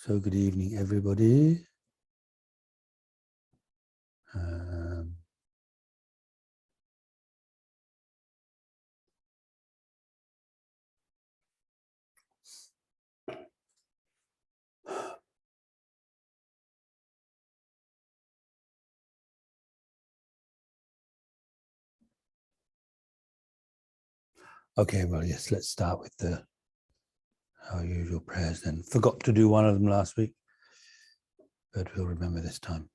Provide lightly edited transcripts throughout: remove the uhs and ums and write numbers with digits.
So good evening, everybody. Okay, well, yes, let's start with our usual prayers then. Forgot to do one of them last week, but we'll remember this time.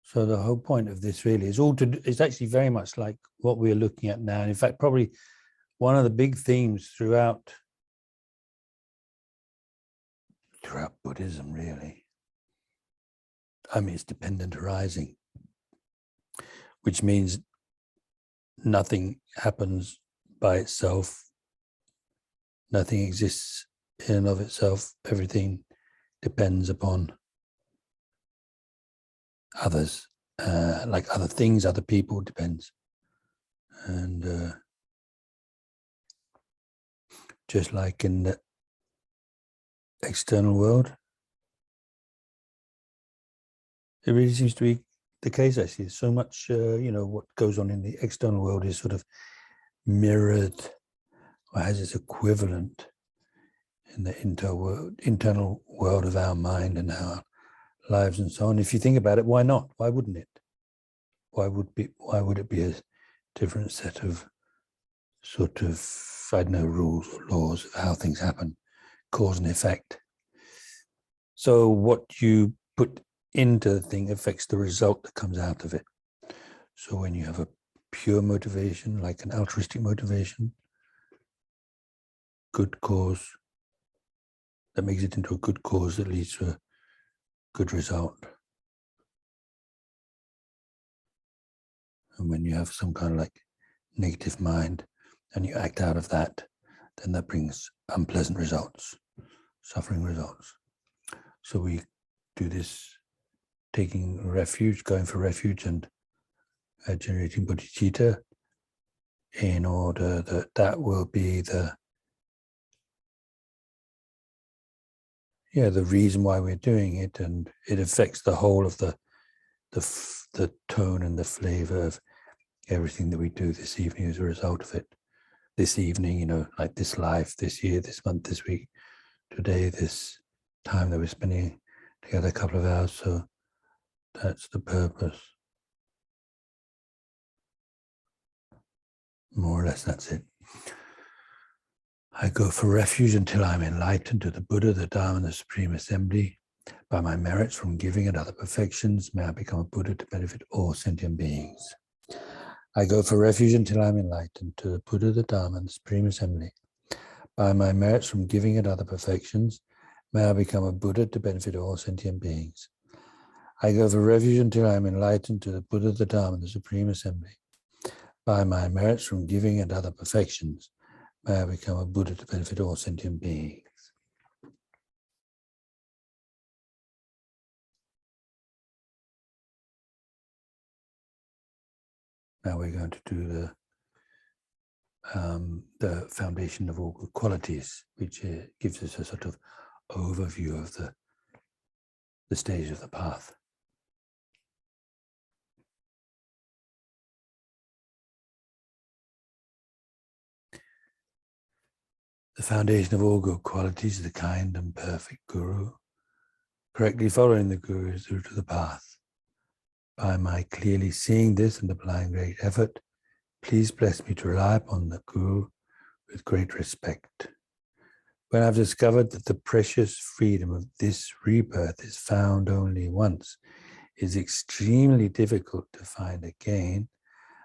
So the whole point of this really is it's actually very much like what we're looking at now. And in fact, probably one of the big themes throughout Buddhism, really. I mean, it's dependent arising, which means nothing happens by itself. Nothing exists in and of itself. Everything depends upon others, like other things, other people, depends. And just like in the external world, it really seems to be the case, actually. So much, what goes on in the external world is sort of mirrored or has its equivalent in the internal world of our mind and our lives and so on. If you think about it, why not? Why wouldn't it? Why would it be a different set of sort of, I don't know, rules or laws of how things happen, cause and effect? So what you put into the thing affects the result that comes out of it. So when you have a pure motivation, like an altruistic motivation, good cause, that makes it into a good cause that leads to a good result. And when you have some kind of like negative mind and you act out of that, then that brings unpleasant results, suffering results. So we do this taking refuge, going for refuge and generating bodhicitta in order that will be the reason why we're doing it, and it affects the whole of the tone and the flavor of everything that we do this evening as a result of it. This evening, like this life, this year, this month, this week, today, this time that we're spending together, a couple of hours. So that's the purpose. More or less, that's it. I go for refuge until I'm enlightened to the Buddha, the Dharma, and the Supreme Assembly. By my merits from giving and other perfections, may I become a Buddha to benefit all sentient beings. I go for refuge until I'm enlightened to the Buddha, the Dharma, and the Supreme Assembly. By my merits from giving and other perfections, may I become a Buddha to benefit all sentient beings. I go for refuge until I am enlightened to the Buddha, the Dharma, and the Supreme Assembly. By my merits from giving and other perfections, may I become a Buddha to benefit all sentient beings. Now we're going to do the foundation of all good qualities, which gives us a sort of overview of the stage of the path. The foundation of all good qualities is the kind and perfect Guru. Correctly following the Guru is the root of the path. By my clearly seeing this and applying great effort, please bless me to rely upon the Guru with great respect. When I've discovered that the precious freedom of this rebirth is found only once, it is extremely difficult to find again,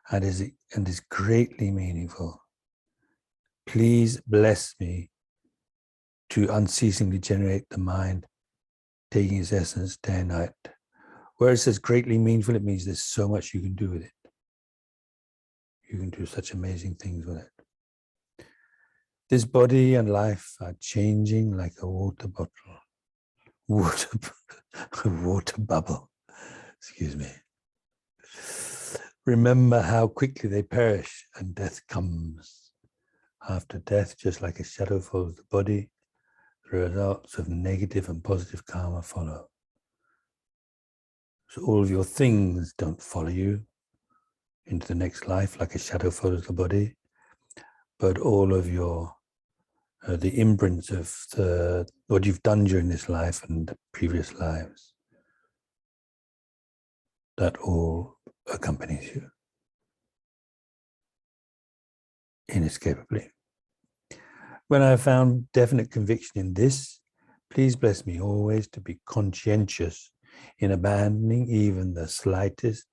and is greatly meaningful. Please bless me to unceasingly generate the mind, taking its essence day and night. Where it says greatly meaningful, it means there's so much you can do with it. You can do such amazing things with it. This body and life are changing like a water bubble. Excuse me. Remember how quickly they perish and death comes. After death, just like a shadow follows the body, the results of negative and positive karma follow. So all of your things don't follow you into the next life like a shadow follows the body, but all of your the imprints of what you've done during this life and the previous lives, that all accompanies you inescapably. When I have found definite conviction in this, please bless me always to be conscientious in abandoning even the slightest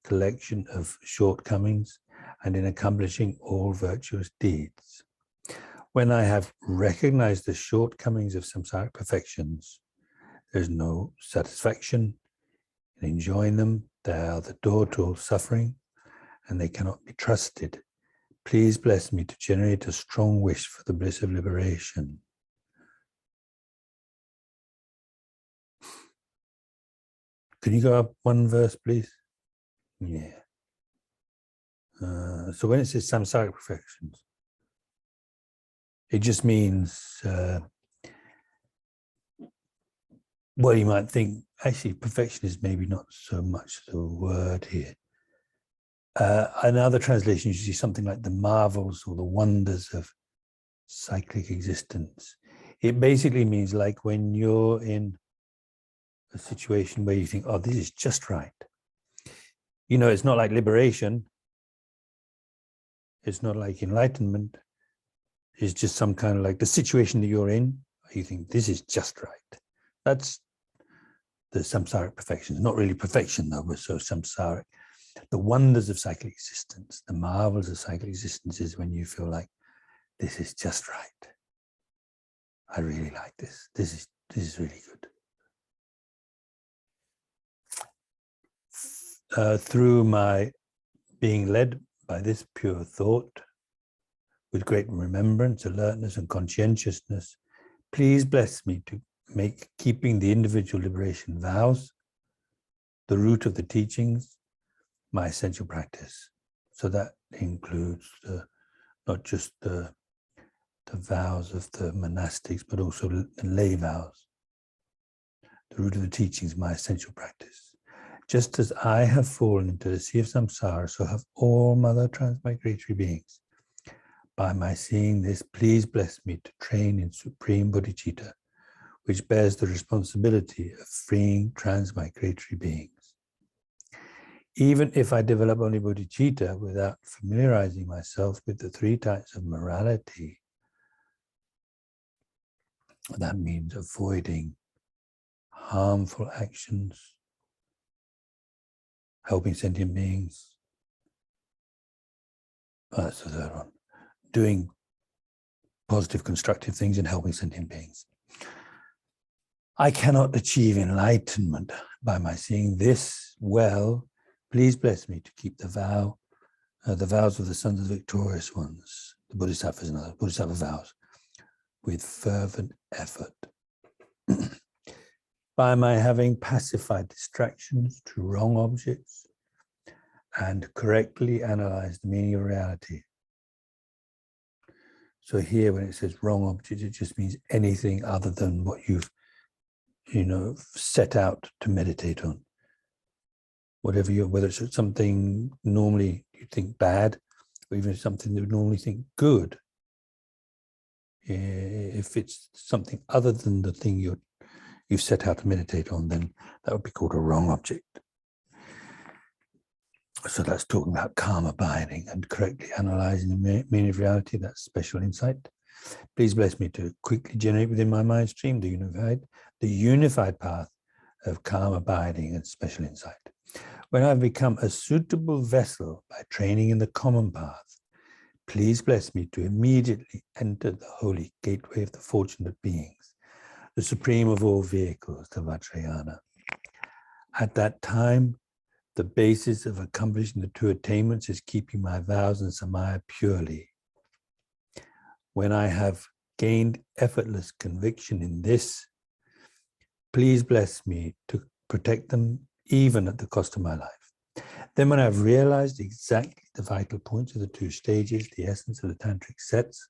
collection of shortcomings and in accomplishing all virtuous deeds. When I have recognized the shortcomings of samsaric perfections, there's no satisfaction in enjoying them. They are the door to all suffering, and they cannot be trusted. Please bless me to generate a strong wish for the bliss of liberation. Can you go up one verse, please? Yeah. So when it says samsaric perfections, it just means, well, you might think, actually, perfection is maybe not so much the word here. In other translations, you see something like the marvels or the wonders of cyclic existence. It basically means like when you're in a situation where you think, oh, this is just right. You know, it's not like liberation. It's not like enlightenment. It's just some kind of like the situation that you're in. You think this is just right. That's the samsaric perfection. Not really perfection though, but so samsaric. The wonders of cyclic existence, the marvels of cyclic existence is when you feel like this is just right. I really like this. This is really good. Through my being led by this pure thought, with great remembrance, alertness, and conscientiousness, please bless me to make keeping the individual liberation vows, the root of the teachings, my essential practice. So that includes not just the vows of the monastics, but also the lay vows. The root of the teachings, my essential practice. Just as I have fallen into the sea of samsara, so have all mother transmigratory beings. By my seeing this, please bless me to train in supreme bodhicitta, which bears the responsibility of freeing transmigratory beings. Even if I develop only bodhicitta without familiarizing myself with the 3 types of morality, that means avoiding harmful actions, helping sentient beings. Oh, that's the third one. Doing positive, constructive things and helping sentient beings. I cannot achieve enlightenment by my seeing this well. Please bless me to keep the vows of the sons of the victorious ones, the bodhisattvas and other bodhisattva vows, with fervent effort. By my having pacified distractions to wrong objects and correctly analyzed the meaning of reality. So here, when it says wrong object, it just means anything other than what you've, set out to meditate on. Whether it's something normally you think bad, or even something you would normally think good. If it's something other than the thing you've set out to meditate on, then that would be called a wrong object. So that's talking about calm abiding and correctly analyzing the meaning of reality. That's special insight. Please bless me to quickly generate within my mind stream the unified path of calm abiding and special insight. When I've become a suitable vessel by training in the common path, please bless me to immediately enter the holy gateway of the fortunate beings, the supreme of all vehicles, the Vajrayana. At that time, the basis of accomplishing the 2 attainments is keeping my vows and samaya purely. When I have gained effortless conviction in this, please bless me to protect them even at the cost of my life. Then when I've realized exactly the vital points of the 2 stages, the essence of the tantric sets,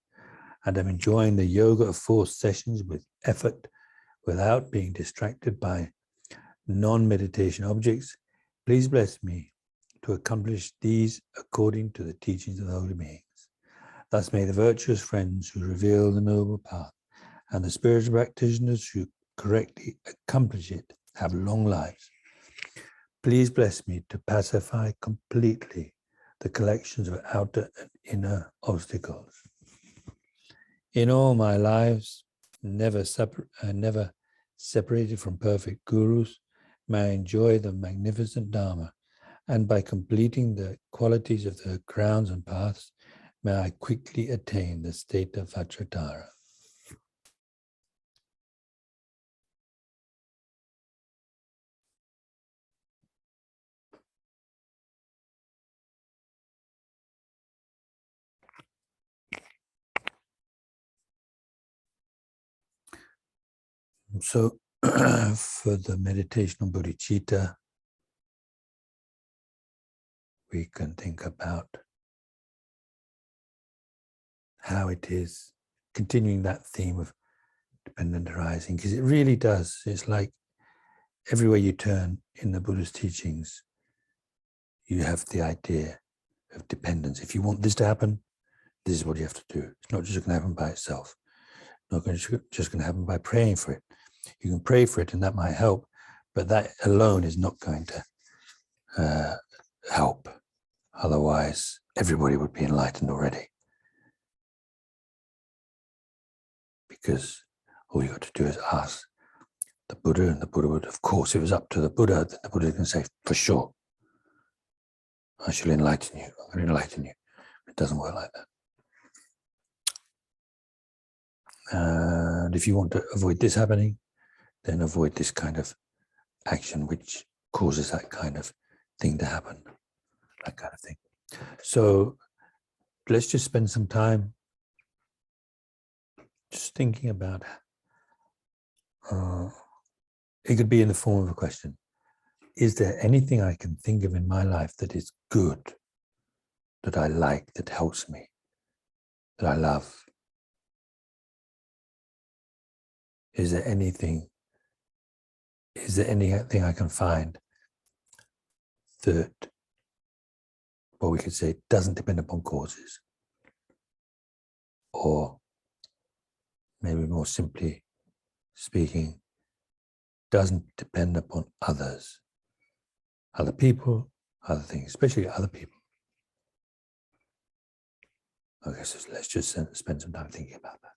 and am enjoying the yoga of 4 sessions with effort without being distracted by non-meditation objects, please bless me to accomplish these according to the teachings of the holy beings. Thus may the virtuous friends who reveal the noble path and the spiritual practitioners who correctly accomplish it have long lives. Please bless me to pacify completely the collections of outer and inner obstacles. In all my lives, never separated from perfect gurus, may I enjoy the magnificent Dharma, and by completing the qualities of the grounds and paths, may I quickly attain the state of Vajradhara. So for the meditation on bodhicitta, we can think about how it is continuing that theme of dependent arising, because it really does. It's like everywhere you turn in the Buddha's teachings, you have the idea of dependence. If you want this to happen, this is what you have to do. It's not just going to happen by itself. It's not just going to happen by praying for it. You can pray for it and that might help, but that alone is not going to help. Otherwise, everybody would be enlightened already. Because all you got to do is ask the Buddha, and the Buddha would, of course, if it was up to the Buddha, then the Buddha can say, for sure, I shall enlighten you. I'm going to enlighten you. It doesn't work like that. And if you want to avoid this happening, then avoid this kind of action which causes that kind of thing to happen, that kind of thing. So let's just spend some time just thinking about, it could be in the form of a question. Is there anything I can think of in my life that is good, that I like, that helps me, that I love? Is there anything I can find that, what we could say, doesn't depend upon causes? Or maybe more simply speaking, doesn't depend upon others, other people, other things, especially other people. Okay, so let's just spend some time thinking about that.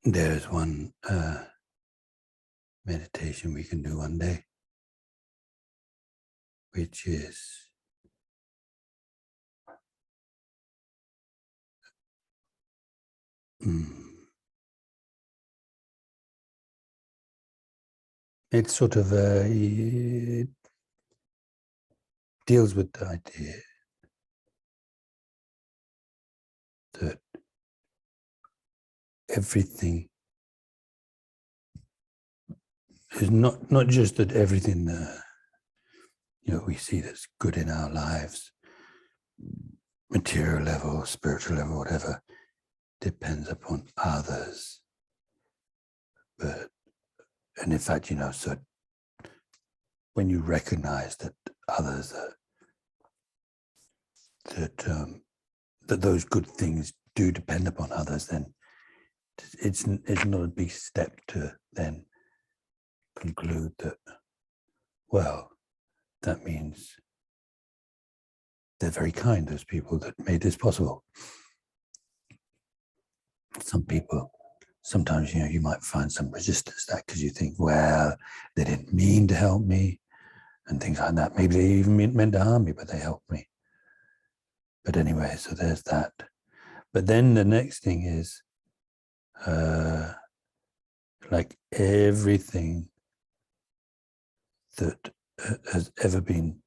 There's one meditation we can do one day, which is it's sort of it deals with the idea that everything is not just that everything we see that's good in our lives, material level, spiritual level, whatever, depends upon others. And in fact, so when you recognize that others that those good things do depend upon others, then it's not a big step to then conclude that, well, that means they're very kind, those people that made this possible. Some people, sometimes, you might find some resistance to that because you think, well, they didn't mean to help me and things like that. Maybe they even meant to harm me, but they helped me. But anyway, so there's that. But then the next thing is, like everything that has ever been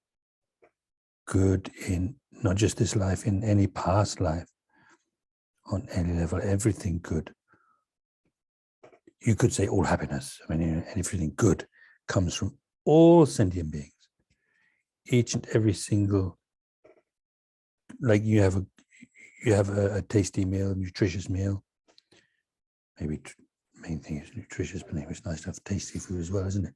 good in not just this life, in any past life, on any level, everything good. You could say all happiness. I mean, everything good comes from all sentient beings. Each and every single, like you have a tasty meal, a nutritious meal. Maybe main thing is nutritious, but anyway, it's nice to have tasty food as well, isn't it?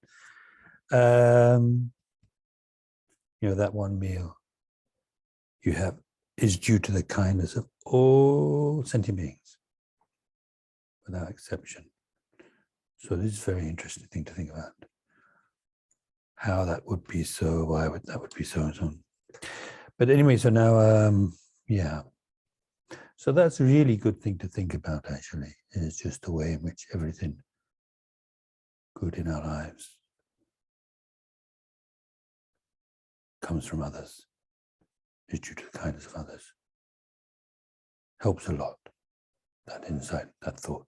That one meal you have is due to the kindness of all sentient beings, without exception. So this is a very interesting thing to think about. How that would be so, why would that be so, and so on. But anyway, so now, yeah. So that's a really good thing to think about, actually. It's just the way in which everything good in our lives comes from others, is due to the kindness of others. Helps a lot, that insight, that thought,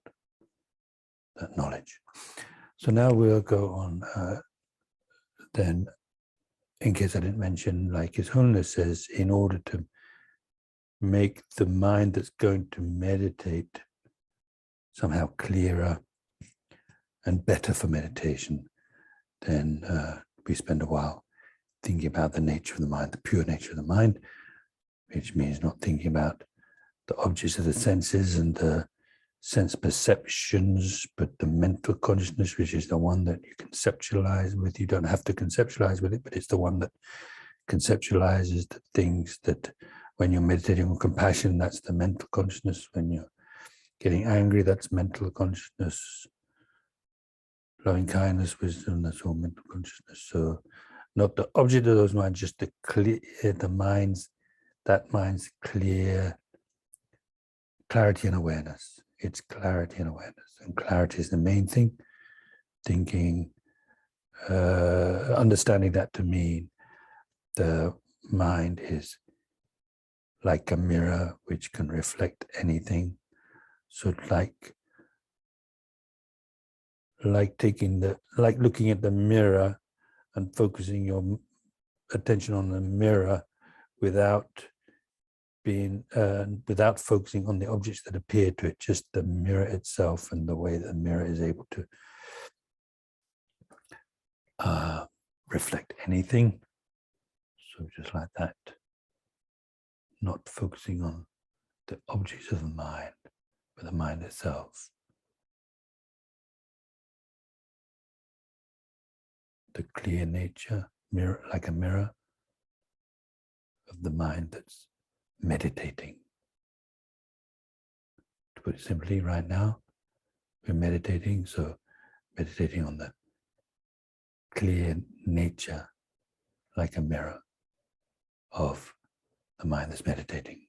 that knowledge. So now we'll go on then, in case I didn't mention, like His Holiness says, in order to make the mind that's going to meditate somehow clearer and better for meditation, then we spend a while thinking about the nature of the mind, the pure nature of the mind, which means not thinking about the objects of the senses and the sense perceptions, but the mental consciousness, which is the one that you conceptualize with. You don't have to conceptualize with it, but it's the one that conceptualizes the things that, when you're meditating on compassion, that's the mental consciousness. When you're getting angry, that's mental consciousness. Loving kindness, wisdom, that's all mental consciousness. So not the object of those minds, just the clear, the mind's, that mind's clear clarity and awareness. It's clarity and awareness. And clarity is the main thing. Thinking, understanding that to mean the mind is like a mirror which can reflect anything. So like looking at the mirror and focusing your attention on the mirror without focusing on the objects that appear to it, just the mirror itself and the way that the mirror is able to reflect anything. So just like that, not focusing on the objects of the mind, but the mind itself. The clear nature, mirror, like a mirror of the mind that's meditating. To put it simply, right now, we're meditating, so meditating on the clear nature, like a mirror of the mind that's meditating.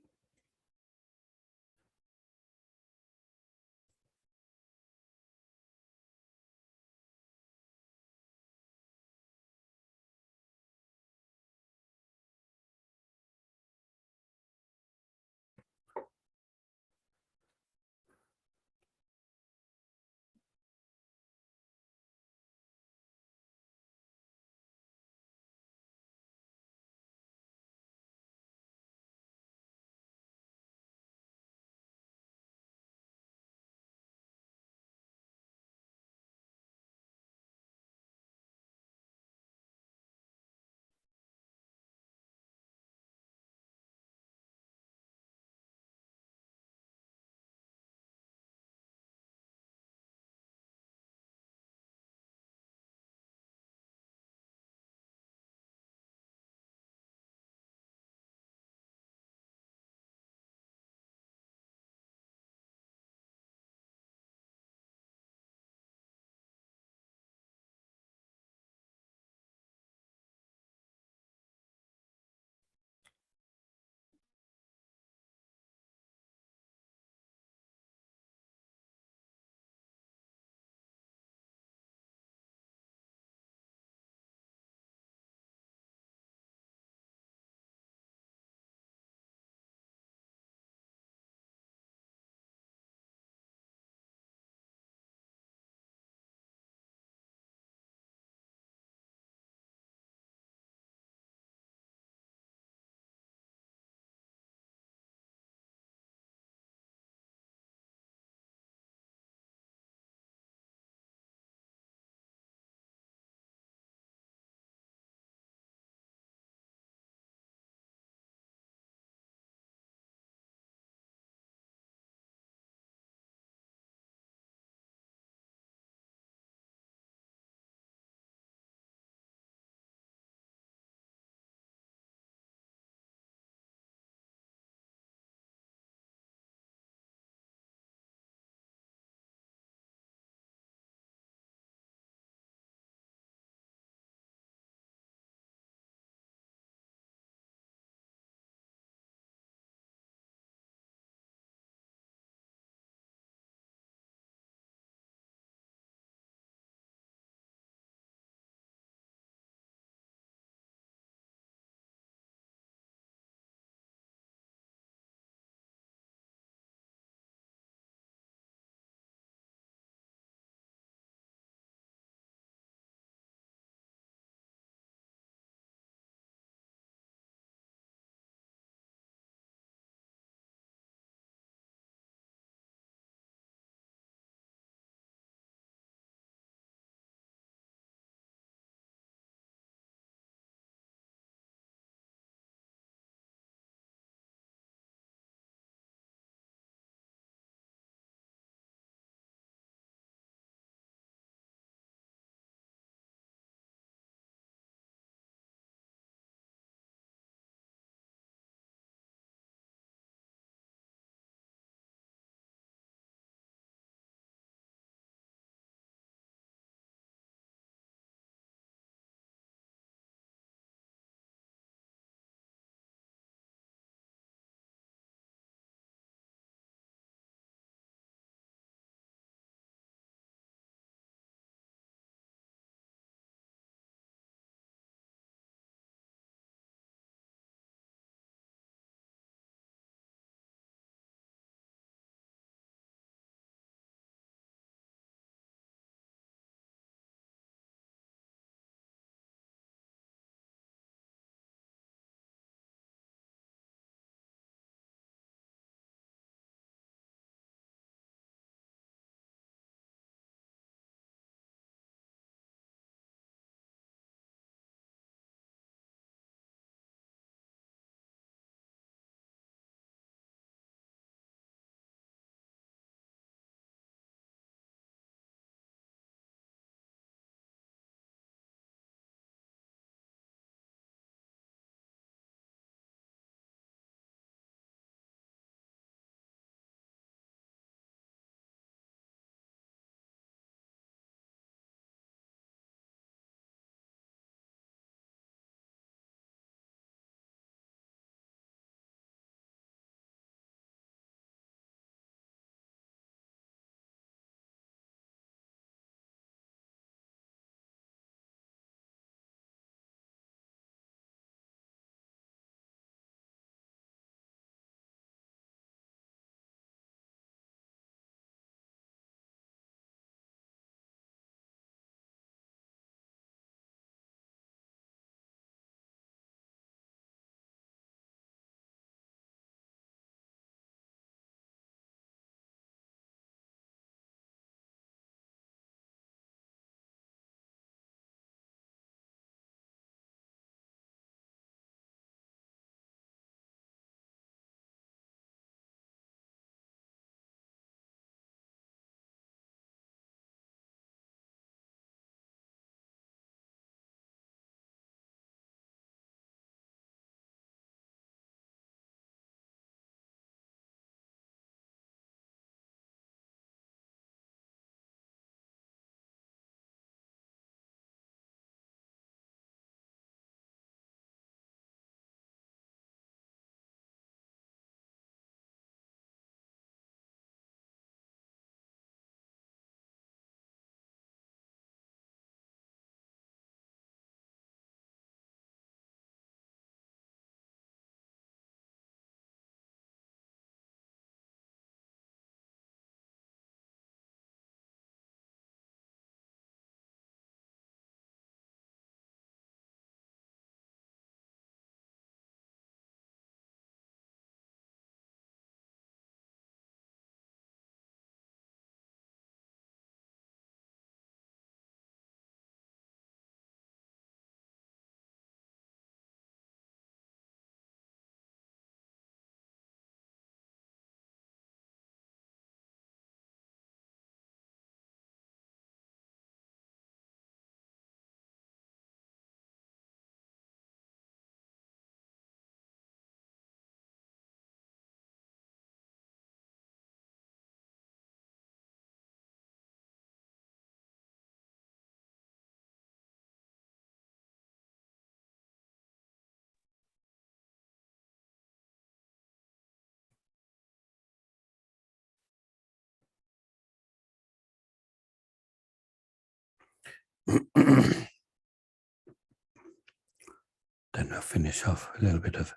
Then I'll finish off a little bit of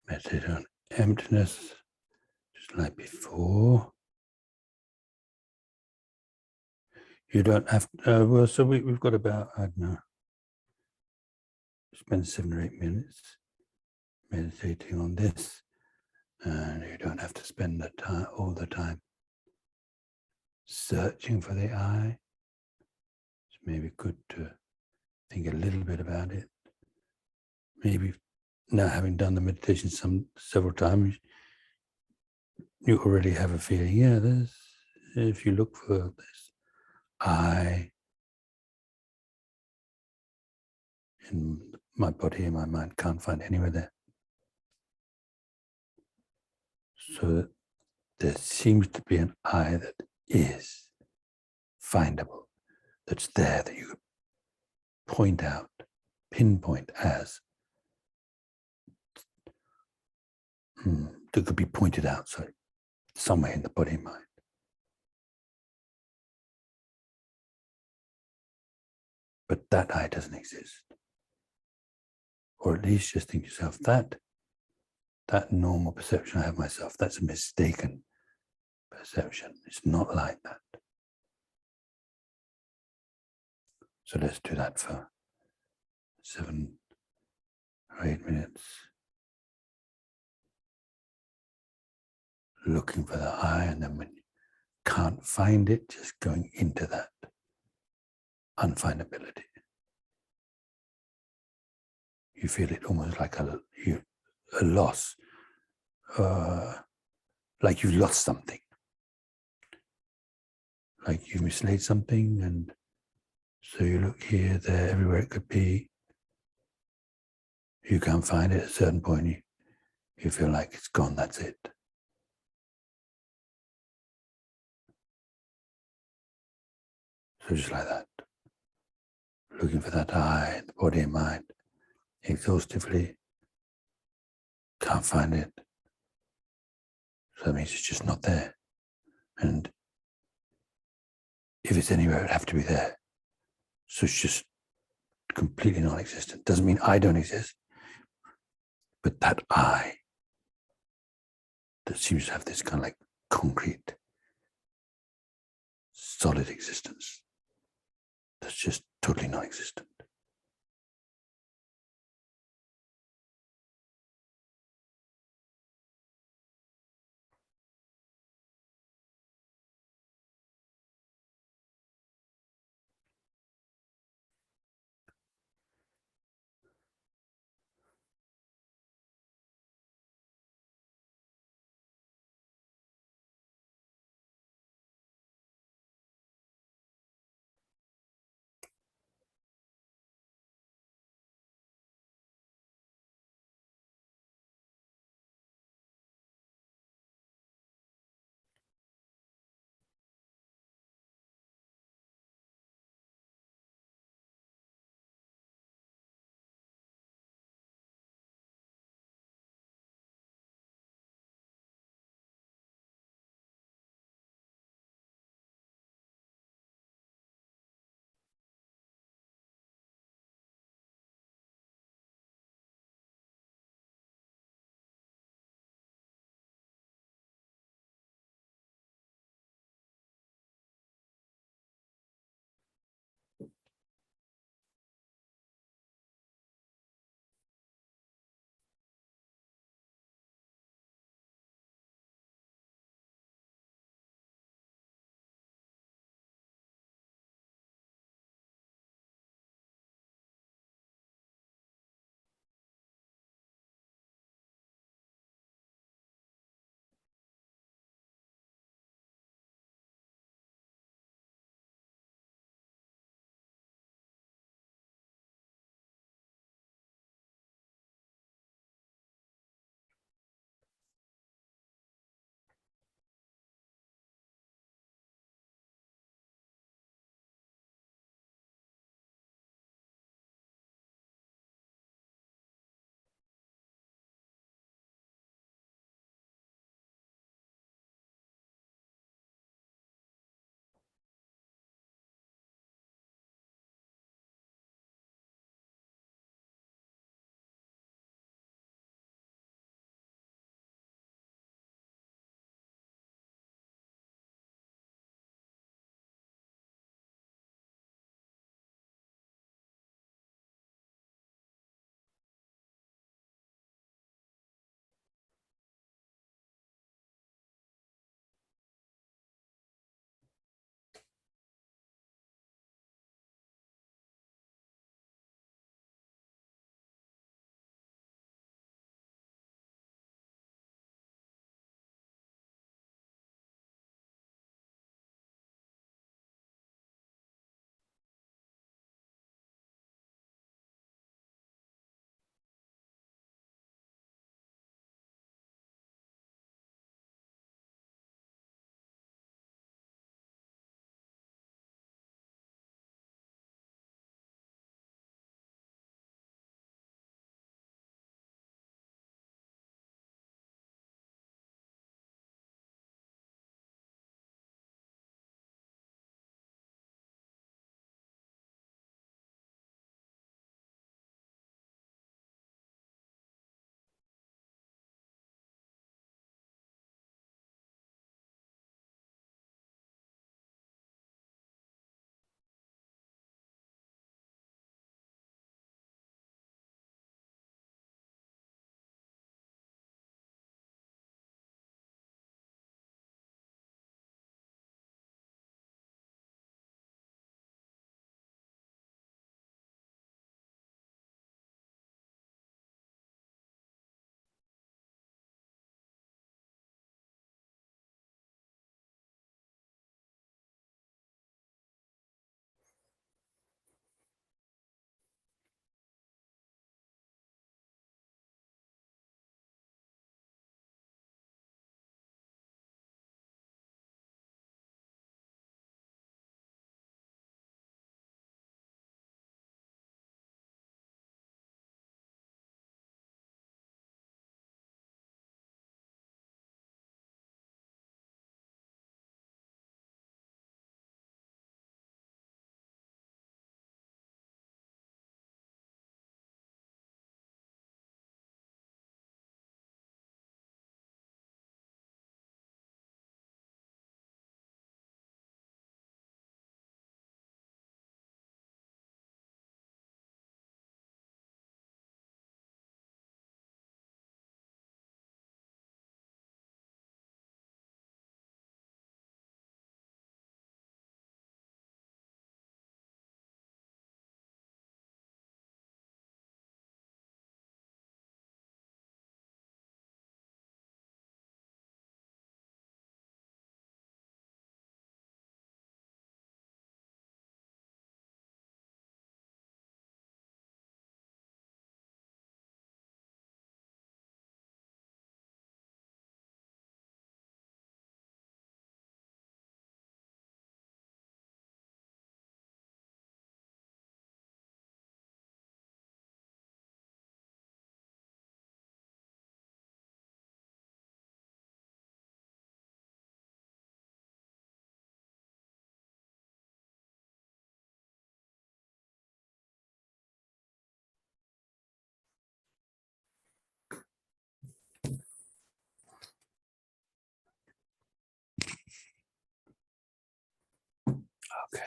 meditation on emptiness, just like before. You don't have to, well, so we've got about, I don't know, spend 7 or 8 minutes meditating on this, and you don't have to spend the time, all the time searching for the I. It's maybe good to think a little bit about it. Maybe now, having done the meditation several times, you already have a feeling, yeah, there's, if you look for this I in my body and my mind, can't find anywhere there. So there seems to be an I that is findable, that's there, that you could point out, pinpoint as, that could be pointed out, sorry, somewhere in the body and mind. But that I doesn't exist. Or at least just think to yourself, that normal perception I have myself, that's a mistaken perception. It's not like that. So let's do that for 7 or 8 minutes. Looking for the I, and then when you can't find it, just going into that unfindability. You feel it almost like a loss, like you've lost something, like you've mislaid something, and so you look here, there, everywhere it could be. You can't find it. At a certain point, you feel like it's gone, that's it. So just like that, looking for that I, the body and mind, exhaustively, can't find it. So that means it's just not there. And if it's anywhere, it'd have to be there. So it's just completely non-existent. Doesn't mean I don't exist, but that I that seems to have this kind of like concrete, solid existence that's just totally non-existent. Okay.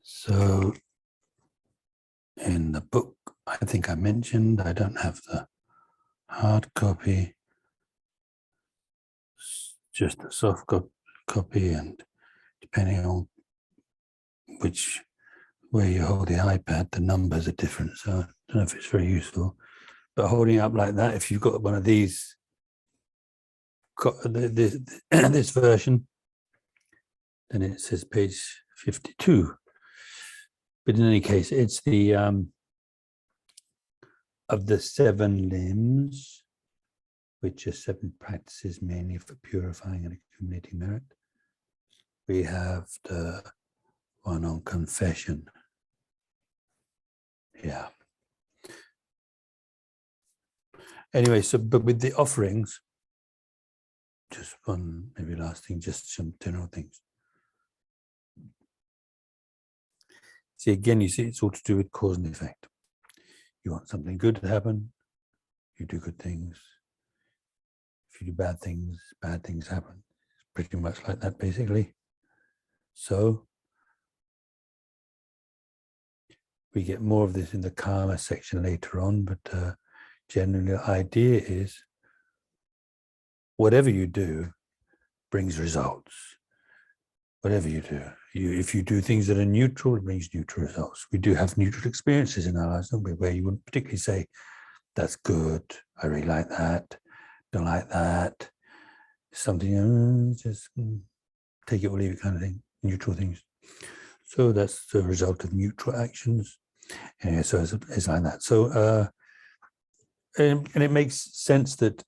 So in the book, I think I mentioned, I don't have the hard copy, just the soft copy, and depending on which way you hold the iPad, the numbers are different. So I don't know if it's very useful. But holding it up like that, if you've got one of these, this version, then it says page 52. But in any case, it's the of the 7 limbs, which are 7 practices mainly for purifying and accumulating merit. We have the one on confession. Yeah. Anyway, so but with the offerings, just one maybe last thing, just some general things. See, again, you see, it's all to do with cause and effect. You want something good to happen, you do good things. If you do bad things happen. Pretty much like that, basically. So we get more of this in the karma section later on, but generally the idea is whatever you do brings results. Whatever you do, if you do things that are neutral, it brings neutral results. We do have neutral experiences in our lives, don't we, where you wouldn't particularly say, that's good, I really like that, don't like that, something, just take it or leave it kind of thing, neutral things. So that's the result of neutral actions. Anyway, so it's like that. So, and it makes sense that,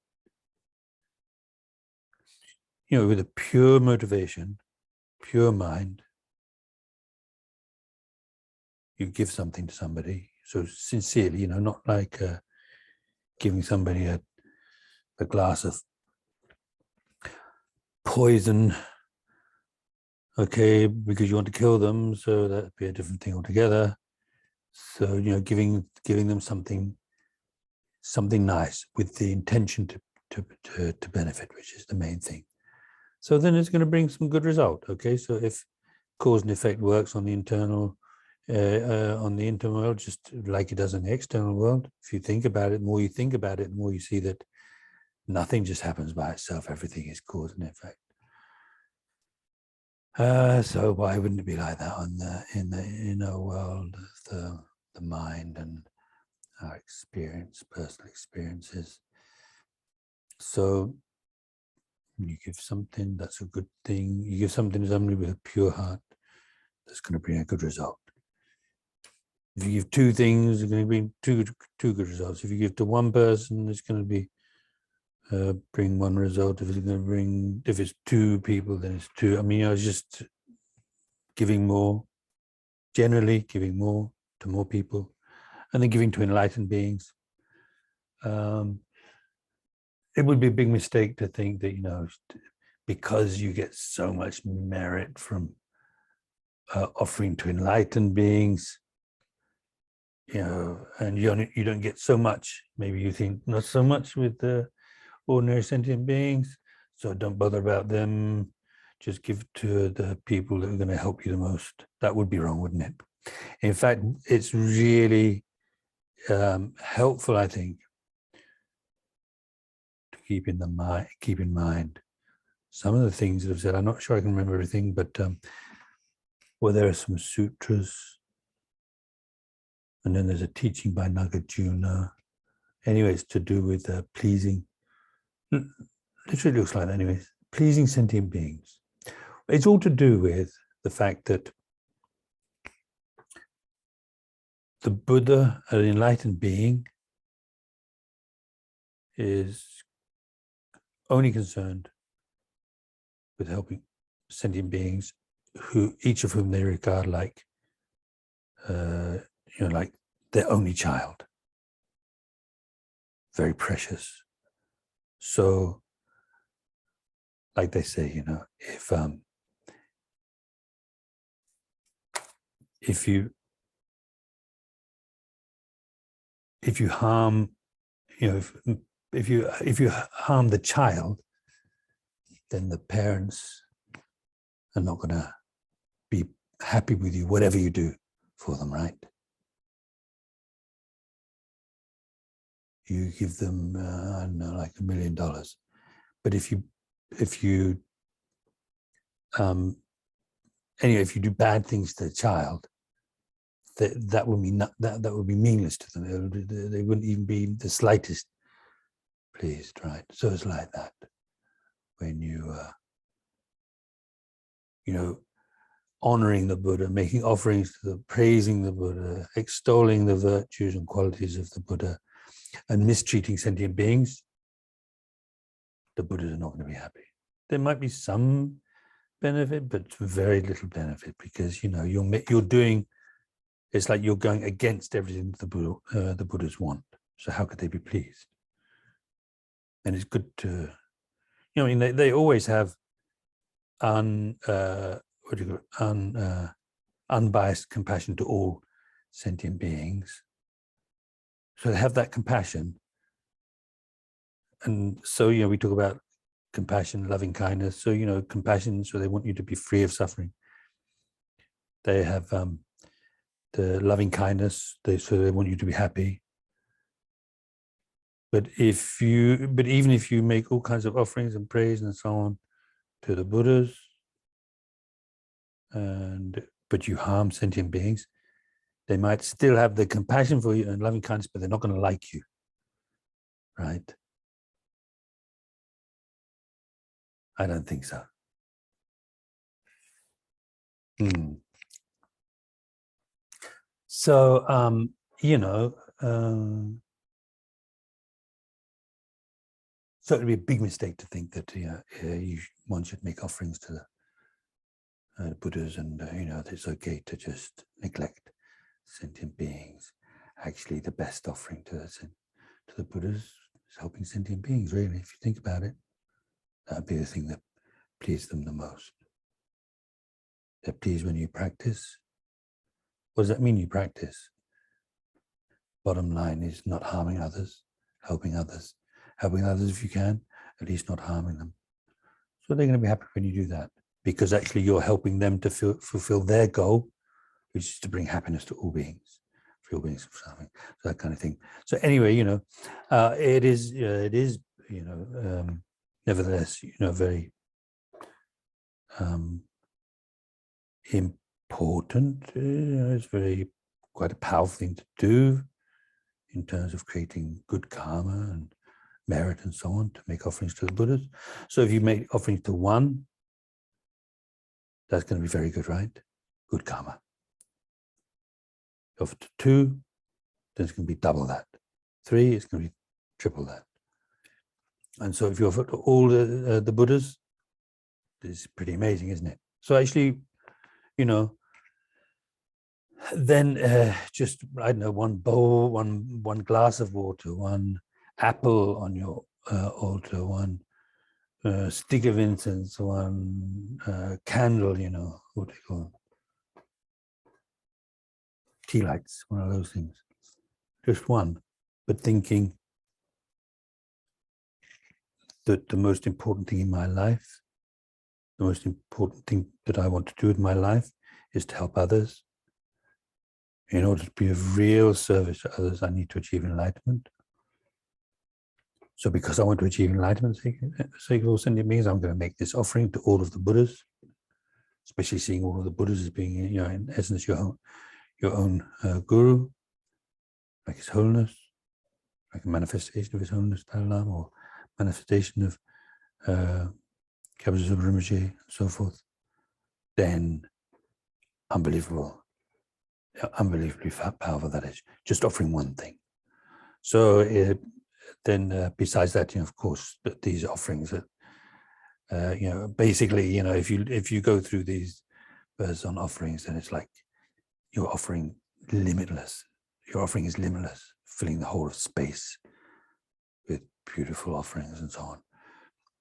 with a pure motivation, pure mind, you give something to somebody. So sincerely, not like giving somebody a glass of poison, okay, because you want to kill them. So that'd be a different thing altogether. So, giving them something nice with the intention to benefit, which is the main thing. So then it's going to bring some good result. Okay, so if cause and effect works on the internal world, just like it does in the external world, if you think about it, the more you think about it, the more you see that nothing just happens by itself. Everything is cause and effect. So why wouldn't it be like that in the inner world of the mind and our personal experiences? So you give something, that's a good thing. You give something to somebody with a pure heart, that's going to bring a good result. If you give 2 things, it's going to bring two good results. If you give to one person, it's going to be bring 1 result. If it's 2 people, then it's 2. I mean, it's just giving more, generally giving more to more people, and then giving to enlightened beings. It would be a big mistake to think that, because you get so much merit from offering to enlightened beings, and you don't get so much. Maybe you think not so much with the ordinary sentient beings, so don't bother about them. Just give to the people that are going to help you the most. That would be wrong, wouldn't it? In fact, it's really helpful, I think, to keep in mind some of the things that I've said. I'm not sure I can remember everything, but there are some sutras, and then there's a teaching by Nagarjuna. Anyway, it's to do with pleasing. Literally looks like that, anyways. Pleasing sentient beings. It's all to do with the fact that the Buddha, an enlightened being, is only concerned with helping sentient beings, who each of whom they regard like, like their only child, very precious. So, like they say, if you harm, if you harm the child, then the parents are not going to be happy with you, whatever you do for them, right? You give them, I don't know, like $1 million. But if you do bad things to the child, that would be that would be meaningless to them. They wouldn't even be the slightest pleased, right? So it's like that when you, honoring the Buddha, making offerings to praising the Buddha, extolling the virtues and qualities of the Buddha, and mistreating sentient beings, the Buddhas are not going to be happy. There might be some benefit, but very little benefit, because you're doing. It's like you're going against everything the Buddhas want. So how could they be pleased? And it's good to, they always have unbiased compassion to all sentient beings. So they have that compassion. And so, we talk about compassion, loving kindness. So, compassion, so they want you to be free of suffering. They have the loving kindness, so they want you to be happy. But even if you make all kinds of offerings and praise and so on to the Buddhas, but you harm sentient beings, they might still have the compassion for you and loving kindness, but they're not going to like you, right? I don't think so. So, so it would be a big mistake to think that one should make offerings to the Buddhas, and it's okay to just neglect sentient beings. Actually, the best offering to the Buddhas is helping sentient beings. Really, if you think about it, that would be the thing that pleases them the most. They're pleased when you practice. What does that mean, you practice? Bottom line is not harming others, helping others if you can, at least not harming them. So they're going to be happy when you do that, because actually you're helping them to fulfill their goal, which is to bring happiness to all beings, free all beings from suffering, so that kind of thing. So anyway, it is nevertheless, very important. It's quite a powerful thing to do in terms of creating good karma and merit and so on, to make offerings to the Buddhas. So if you make offerings to one, that's going to be very good, right? Good karma. Offer to two, then it's going to be double that. 3, it's going to be triple that. And so if you offer to all the Buddhas, it's pretty amazing, isn't it? So actually, then just, I don't know, one bowl, one glass of water, one apple on your altar, one stick of incense, one candle, what do you call them? Tea lights, one of those things. Just one, but thinking that the most important thing in my life, the most important thing that I want to do in my life is to help others. In order to be of real service to others, I need to achieve enlightenment. So because I want to achieve enlightenment, sake of all sentient beings, I'm going to make this offering to all of the Buddhas, especially seeing all of the Buddhas as being, in essence, your own guru, like His Holiness, like a manifestation of His Holiness Dalai Lama, or manifestation of Kabbalah Rinpoche, and so forth. Then unbelievably powerful that is, just offering one thing. So then besides that, of course, these offerings Basically, if you go through these verses on offerings, then it's like you're offering limitless. Your offering is limitless, filling the whole of space with beautiful offerings and so on.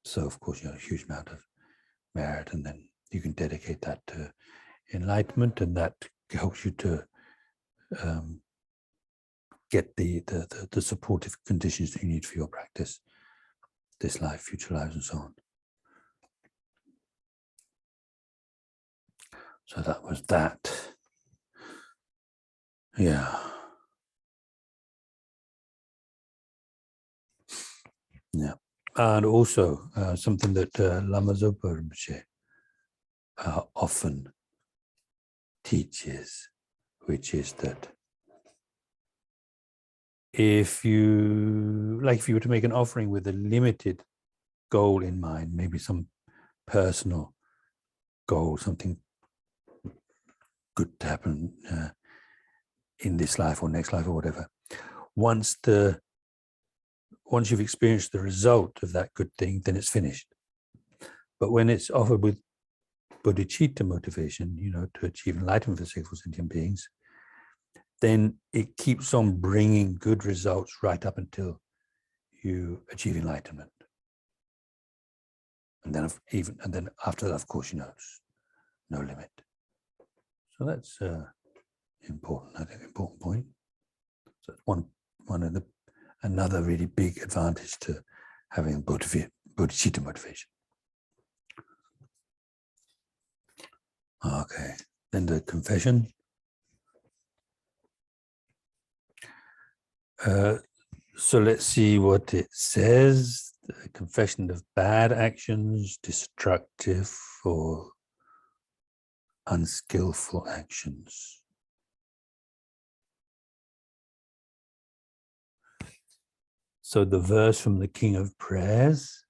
So, of course, a huge amount of merit, and then you can dedicate that to enlightenment, and that helps you to get the supportive conditions that you need for your practice, this life, future lives, and so on. So that was that. Yeah. Yeah. And also something that Lama Zopa Rinpoche often teaches, which is that if you were to make an offering with a limited goal in mind, maybe some personal goal, something good to happen in this life or next life or whatever, once you've experienced the result of that good thing, then it's finished. But when it's offered with bodhicitta motivation, to achieve enlightenment for sacred sentient beings, then it keeps on bringing good results right up until you achieve enlightenment. And then after that, of course, it's no limit. So that's important. I think important point. So that's another really big advantage to having bodhicitta motivation. Okay, then the confession. So let's see what it says. The confession of bad actions, destructive or unskillful actions. So the verse from the King of Prayers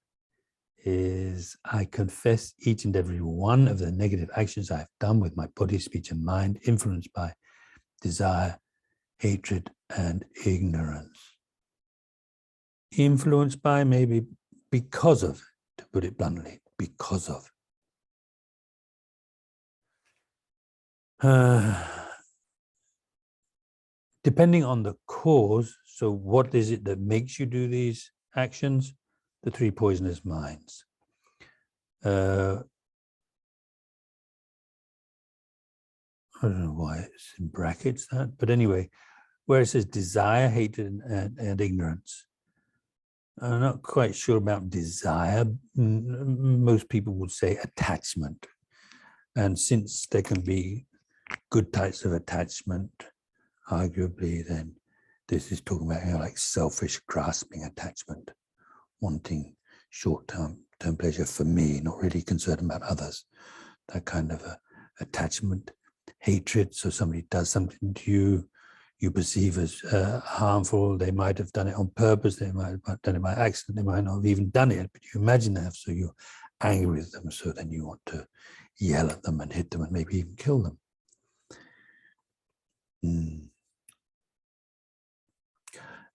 is, I confess each and every one of the negative actions I have done with my body, speech, and mind, influenced by desire, hatred, and ignorance. Influenced by, maybe because of, to put it bluntly, because of. Depending on the cause, so what is it that makes you do these actions? The three poisonous minds. I don't know why it's in brackets that, but anyway, where it says desire, hatred, and ignorance. I'm not quite sure about desire. Most people would say attachment. And since there can be good types of attachment, arguably, then this is talking about like selfish, grasping attachment, wanting short-term pleasure for me, not really concerned about others. That kind of attachment. Hatred, so somebody does something to you, you perceive as harmful. They might have done it on purpose, they might have done it by accident, they might not have even done it, but you imagine they have, so you're angry with them, so then you want to yell at them and hit them and maybe even kill them.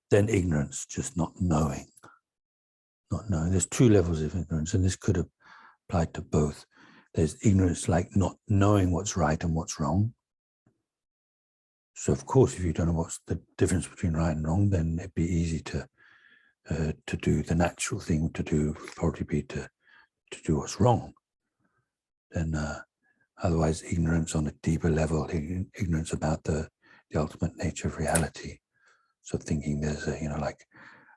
Then ignorance, just not knowing. Not knowing. There's two levels of ignorance, and this could apply to both. There's ignorance like not knowing what's right and what's wrong. So of course, if you don't know what's the difference between right and wrong, then it'd be easy to do the natural thing to do would probably be to do what's wrong. Then otherwise, ignorance on a deeper level, ignorance about the ultimate nature of reality. So thinking there's like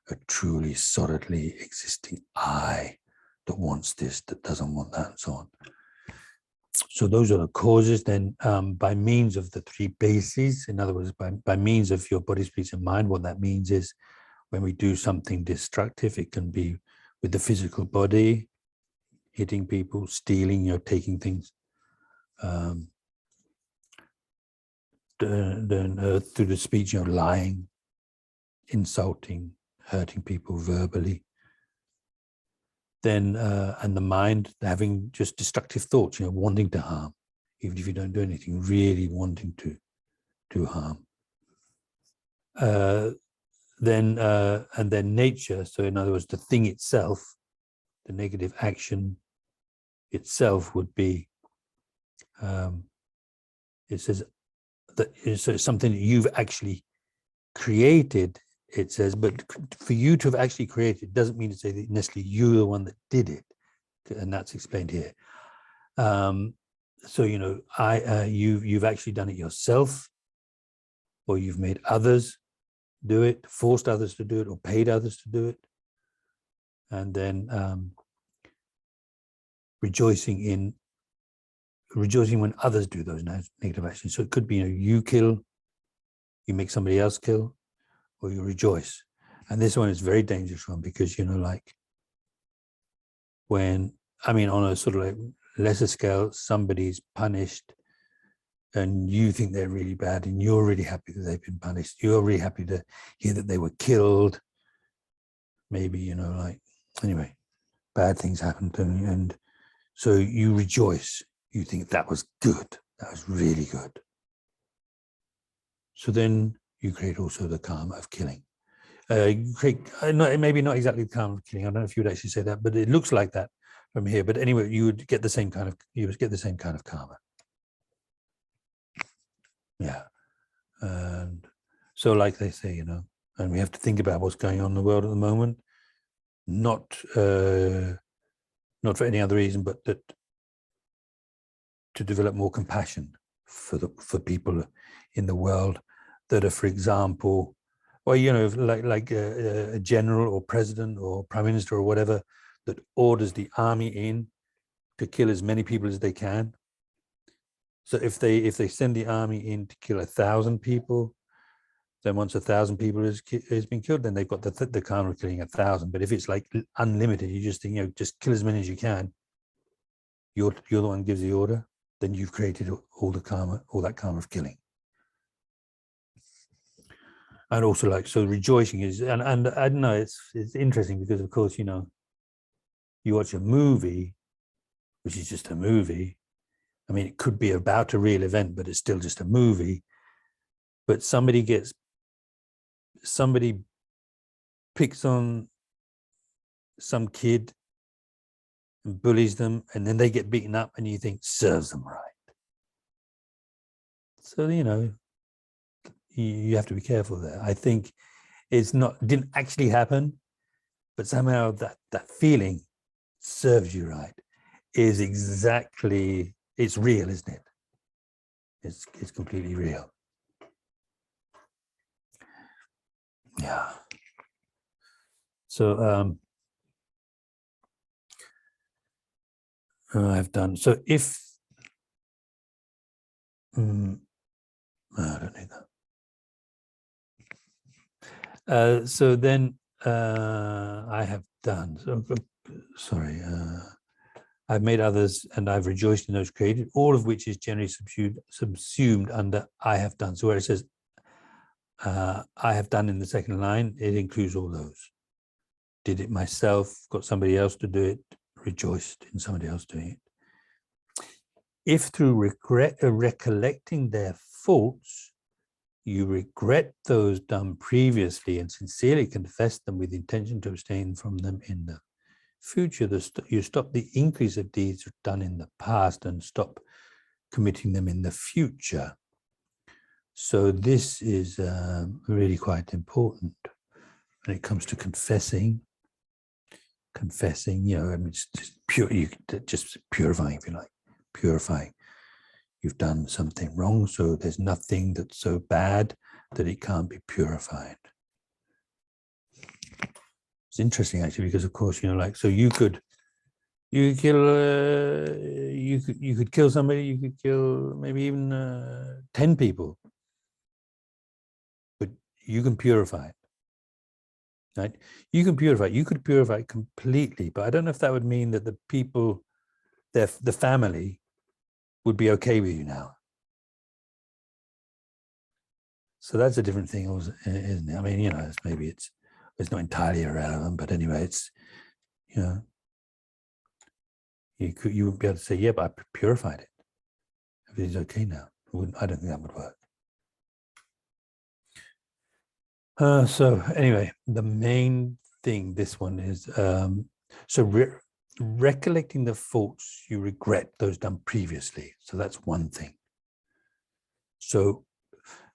a truly solidly existing I that wants this, that doesn't want that, and so on. So those are the causes. Then by means of the three bases, in other words, by means of your body, speech, and mind, what that means is when we do something destructive, it can be with the physical body, hitting people, stealing, taking things. Then through the speech, lying, insulting, hurting people verbally. Then, and the mind having just destructive thoughts, wanting to harm, even if you don't do anything, really wanting to do harm. And then nature, so in other words, the thing itself, the negative action, itself would be, it says that it's something that you've actually created, it says, but for you to have actually created doesn't mean to say that necessarily you're the one that did it, and that's explained here. So, you know, you've actually done it yourself, or you've made others do it, forced others to do it, or paid others to do it. And then rejoicing when others do those negative actions. So it could be, you know, you kill, you make somebody else kill, or you rejoice. And this one is a very dangerous one, because, you know, like when, I mean, on a sort of like lesser scale, somebody's punished and you think they're really bad and you're really happy that they've been punished. You're really happy to hear that they were killed. Maybe, you know, like, anyway, bad things happen to you. And so you rejoice. You think that was good. That was really good. So then you create also the karma of killing. You create, maybe not exactly the karma of killing. I don't know if you would actually say that, but it looks like that from here. But anyway, you would get the same kind of karma. Yeah. And so, like they say, you know, and we have to think about what's going on in the world at the moment, not for any other reason, but that to develop more compassion for people in the world that are, for example, well, you know, like a general or president or prime minister or whatever that orders the army in to kill as many people as they can. So if they send the army in to kill 1,000 people, then once 1,000 people has been killed, then they've got the karma of killing 1,000. But if it's like unlimited, you just think, you know, just kill as many as you can. You're the one who gives the order. Then you've created all the karma, all that karma of killing. And also, like, so rejoicing is, and I don't know, it's interesting because, of course, you know, you watch a movie, which is just a movie. I mean, it could be about a real event, but it's still just a movie. But somebody picks on some kid and bullies them, and then they get beaten up, and you think, serves them right. So, you know, you have to be careful there. I think didn't actually happen, but somehow that feeling serves you right is exactly, it's real, isn't it? It's completely real. Yeah. So I've done, so if I don't need that. So then I have done, so sorry, I've made others and I've rejoiced in those created, all of which is generally subsumed under I have done. So where it says I have done in the second line, it includes all those. Did it myself, got somebody else to do it, rejoiced in somebody else doing it. If through recollecting their faults, you regret those done previously and sincerely confess them with intention to abstain from them in the future, you stop the increase of deeds done in the past and stop committing them in the future. So this is really quite important when it comes to confessing, you know, I mean, it's just just purifying, if you like, purifying. You've done something wrong, so there's nothing that's so bad that it can't be purified. It's interesting, actually, because, of course, you know, like, so you could kill somebody, you could kill maybe even 10 people, but you can purify it. Right? You can purify it. You could purify it completely, but I don't know if that would mean that the people, the family, would be okay with you now. So that's a different thing, isn't it? I mean, you know, maybe it's not entirely irrelevant, but anyway, it's, you know, you would be able to say, yeah, but I purified it. Everything's okay now. I don't think that would work. So anyway, the main thing, this one is, so recollecting the faults you regret, those done previously. So that's one thing. So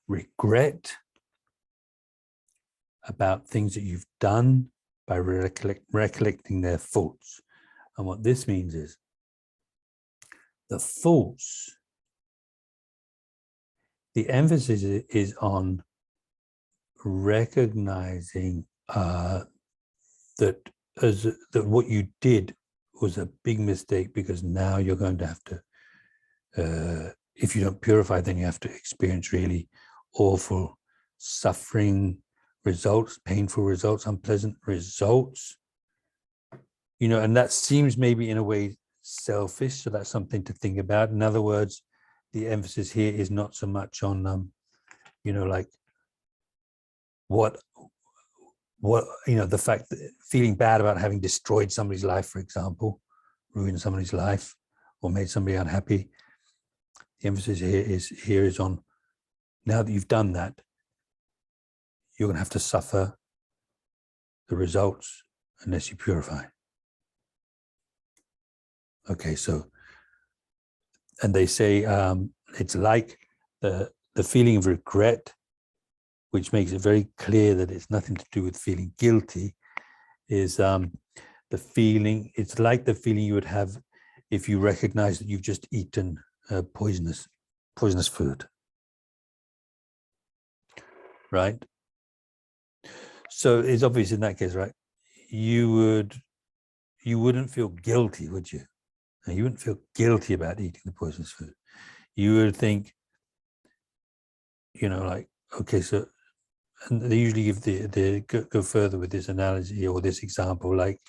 regret about things that you've done by recollecting their faults. And what this means is the faults, the emphasis is on recognizing that what you did was a big mistake, because now you're going to have to, if you don't purify, then you have to experience really awful suffering results, painful results, unpleasant results, you know, and that seems maybe in a way selfish. So that's something to think about. In other words, the emphasis here is not so much on, you know, like what, you know, the fact that feeling bad about having destroyed somebody's life, for example, ruined somebody's life or made somebody unhappy. The emphasis here is on, now that you've done that, you're going to have to suffer the results unless you purify. Okay, so, and they say it's like the feeling of regret, which makes it very clear that it's nothing to do with feeling guilty, is the feeling, it's like the feeling you would have if you recognize that you've just eaten poisonous food, right? So it's obvious in that case, right? You wouldn't feel guilty, would you? You wouldn't feel guilty about eating the poisonous food. You would think, you know, like, okay, so, and they usually give the go further with this analogy or this example, like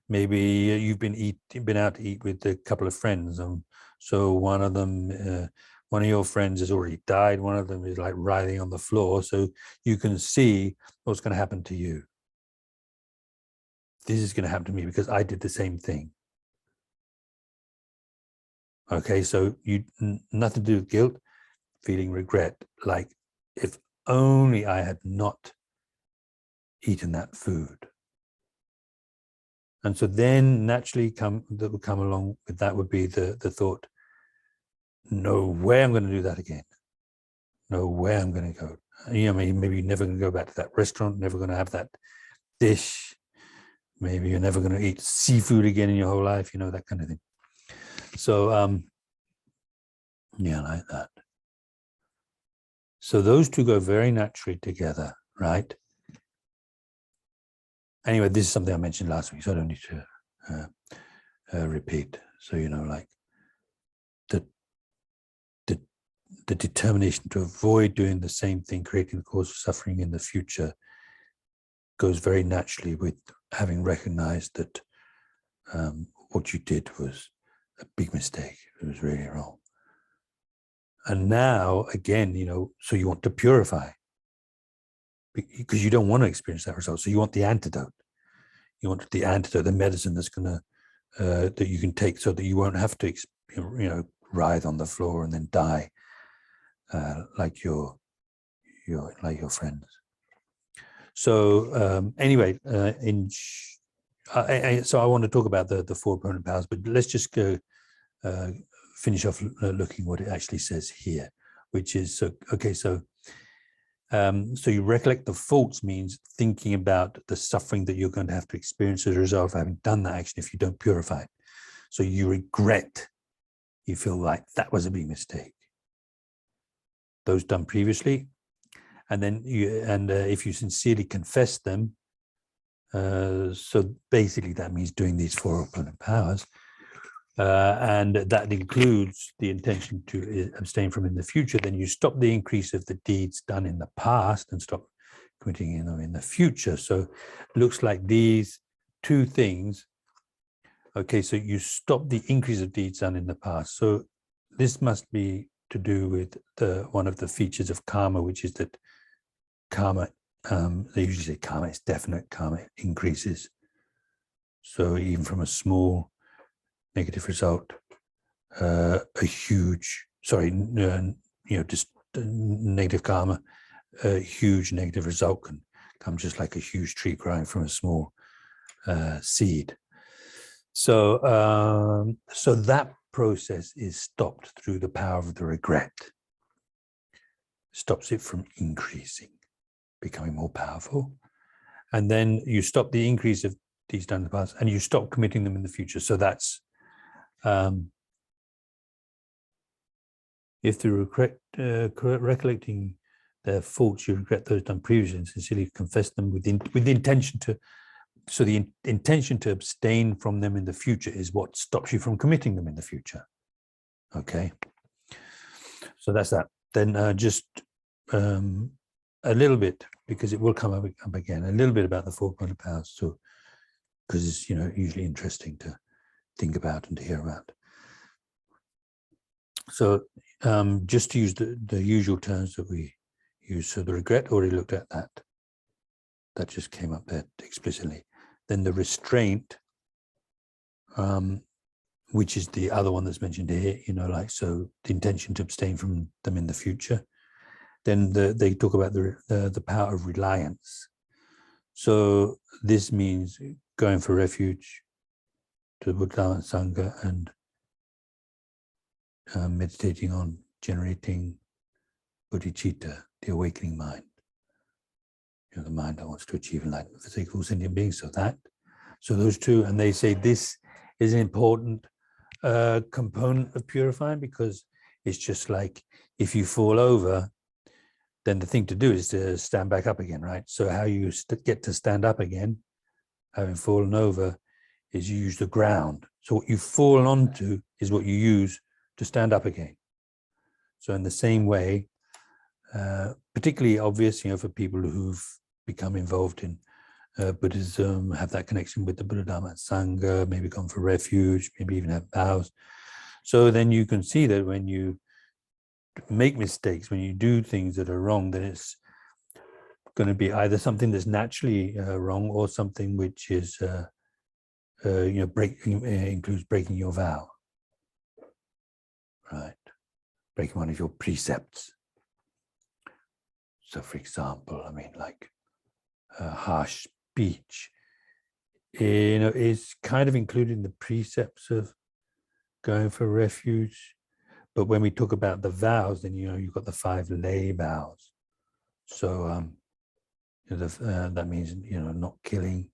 maybe you've been out to eat with a couple of friends, so one of them, one of your friends has already died, one of them is like writhing on the floor, so you can see what's going to happen to you. This is going to happen to me because I did the same thing. Okay, so you nothing to do with guilt, feeling regret, like if only I had not eaten that food. And so then naturally that would come along with that would be the thought, no way I'm going to do that again. No way I'm going to go. You know, maybe you're never going to go back to that restaurant, never going to have that dish. Maybe you're never going to eat seafood again in your whole life, you know, that kind of thing. So, yeah, like that. So those two go very naturally together, right? Anyway, this is something I mentioned last week, so I don't need to repeat. So, you know, like the determination to avoid doing the same thing, creating the cause of suffering in the future, goes very naturally with having recognized that what you did was a big mistake. It was really wrong. And now, again, you know, so you want to purify because you don't want to experience that result. So you want the antidote. You want the antidote, the medicine that's going to, that you can take so that you won't have to, you know, writhe on the floor and then die like your friends. So anyway, so I want to talk about the four opponent powers, but let's just go finish off looking what it actually says here, which is, so okay, so you recollect the faults means thinking about the suffering that you're going to have to experience as a result of having done that action if you don't purify it. So you regret, you feel like that was a big mistake. Those done previously, and then if you sincerely confess them, so basically that means doing these four opponent powers, and that includes the intention to abstain from in the future, then you stop the increase of the deeds done in the past and stop committing them in the future. So it looks like these two things. Okay, so you stop the increase of deeds done in the past. So this must be to do with one of the features of karma, which is that karma, they usually say karma is definite, karma increases. So even from a small negative result, a huge, just negative karma, a huge negative result can come just like a huge tree growing from a small seed. So, so that process is stopped through the power of the regret. Stops it from increasing, becoming more powerful. And then you stop the increase of these down the past and you stop committing them in the future. So that's, if through recollecting their faults, you regret those done previously and sincerely confess them with the intention to, so the intention to abstain from them in the future is what stops you from committing them in the future. Okay. So that's that. Then just a little bit, because it will come up again, a little bit about the 4 point of powers. So, because it's, you know, usually interesting to think about and to hear about. So just to use the usual terms that we use. So the regret, already looked at that. That just came up there explicitly. Then the restraint, which is the other one that's mentioned here, you know, like, so the intention to abstain from them in the future. Then they talk about the power of reliance. So this means going for refuge to the Buddha and Sangha and meditating on generating bodhicitta, the awakening mind. You know, the mind that wants to achieve enlightenment for the sake of all sentient beings. So those two, and they say this is an important component of purifying, because it's just like if you fall over, then the thing to do is to stand back up again, right? So how you get to stand up again, having fallen over, is you use the ground. So what you've fallen onto is what you use to stand up again. So in the same way, particularly obvious, you know, for people who've become involved in Buddhism, have that connection with the Buddha Dharma and Sangha, maybe gone for refuge, maybe even have vows. So then you can see that when you make mistakes, when you do things that are wrong, then it's going to be either something that's naturally wrong or something which is, you know, includes breaking your vow, right? Breaking one of your precepts. So, for example, I mean, like harsh speech, you know, is kind of included in the precepts of going for refuge. But when we talk about the vows, then, you know, you've got the 5 lay vows. So you know, that means, you know, not killing,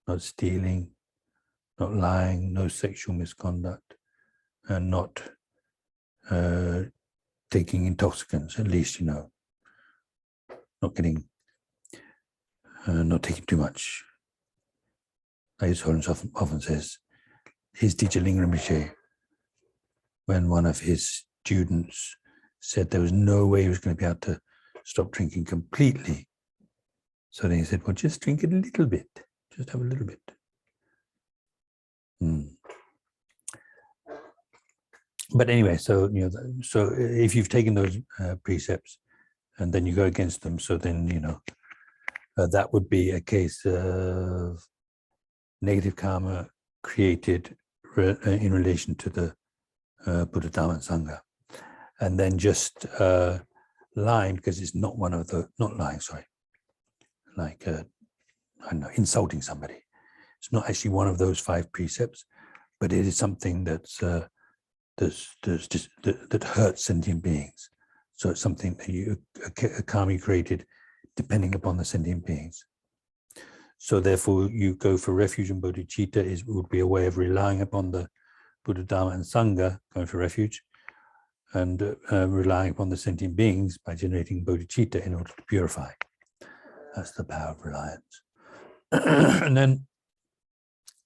not stealing, not lying, no sexual misconduct, and not taking intoxicants, at least, you know, not getting, not taking too much. As Holmes often says, his teacher Ling Rinpoche, when one of his students said there was no way he was going to be able to stop drinking completely. So then he said, well, just drink it a little bit. Just have a little bit. But anyway, so, you know, so if you've taken those precepts and then you go against them, so then, you know, that would be a case of negative karma created in relation to the Buddha Dharma and Sangha. And then just lying, because it's not one of the, not lying, sorry, like, I don't know, insulting somebody. It's not actually one of those 5 precepts, but it is something that's that hurts sentient beings. So it's something that a karma you created depending upon the sentient beings. So therefore, you go for refuge and bodhicitta would be a way of relying upon the Buddha, Dharma, and Sangha, going for refuge, and relying upon the sentient beings by generating bodhicitta in order to purify. That's the power of reliance. And then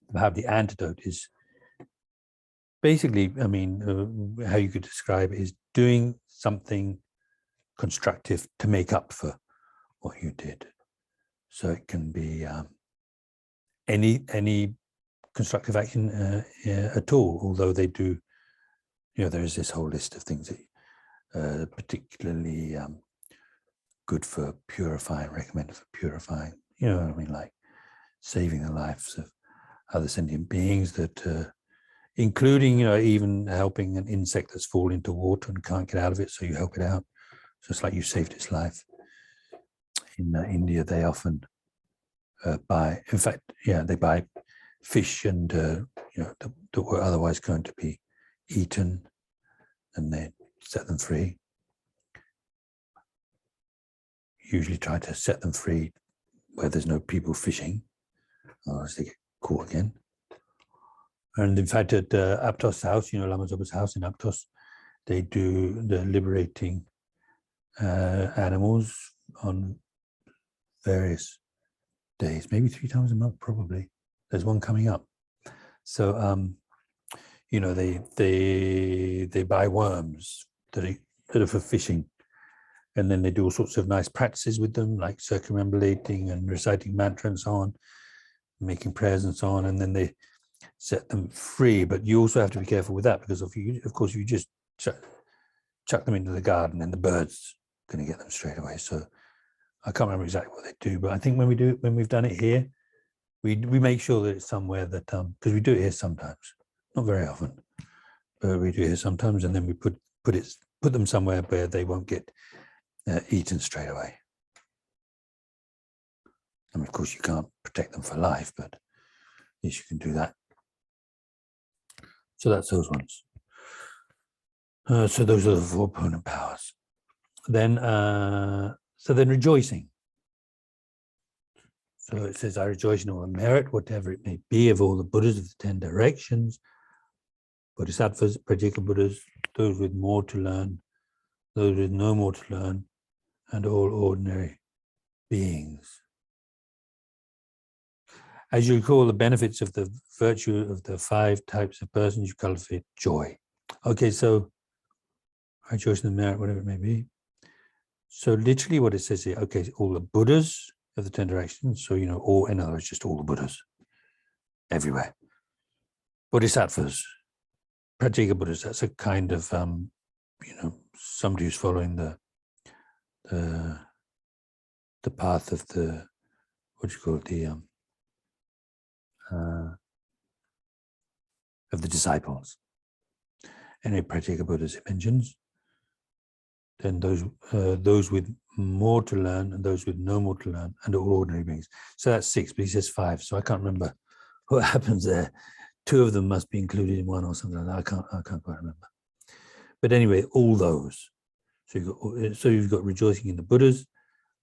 the power of the antidote is basically, I mean, how you could describe it is doing something constructive to make up for what you did. So it can be any constructive action at all, although they do, you know, there is this whole list of things that particularly good for purifying, recommended for purifying, you know what I mean, like saving the lives of other sentient beings, that including, you know, even helping an insect that's fallen into water and can't get out of it, so you help it out. So it's like you saved its life. In India, they often buy, in fact, yeah, they buy fish and that were otherwise going to be eaten, and they set them free. Usually try to set them free where there's no people fishing, otherwise they get caught again. And in fact, at Aptos' house, Lama Zopa's house in Aptos, they do the liberating animals on various days, maybe 3 times a month, probably. There's one coming up. So, they buy worms that are for fishing, and then they do all sorts of nice practices with them, like circumambulating and reciting mantra and so on, making prayers and so on, and then they set them free. But you also have to be careful with that, because if you just chuck them into the garden, and the birds are going to get them straight away. So I can't remember exactly what they do, but I think when we've done it here, we make sure that it's somewhere that because we do it here sometimes, not very often, but we do it here sometimes, and then we put them somewhere where they won't get eaten straight away. I mean, of course, you can't protect them for life, but at least you can do that. So that's those ones. So those are the 4 opponent powers. Then, then rejoicing. So it says, I rejoice in all the merit, whatever it may be, of all the Buddhas of the 10 directions, Bodhisattvas, Prajika Buddhas, those with more to learn, those with no more to learn, and all ordinary beings. As you recall, the benefits of the virtue of the 5 types of persons, you cultivate joy. Okay, so I rejoice in the merit, whatever it may be. So literally what it says here, okay, all the Buddhas of the 10 directions, so, all, in other words, just all the Buddhas, everywhere. Bodhisattvas, Prajika Buddhas, that's a kind of, somebody who's following the path of the, of the disciples. Anyway, Prajika Buddhas it mentions. Then those with more to learn, and those with no more to learn, and all ordinary beings. So that's 6, but he says 5. So I can't remember what happens there. 2 of them must be included in one or something like that. I can't quite remember. But anyway, all those. So you've got rejoicing in the Buddhas,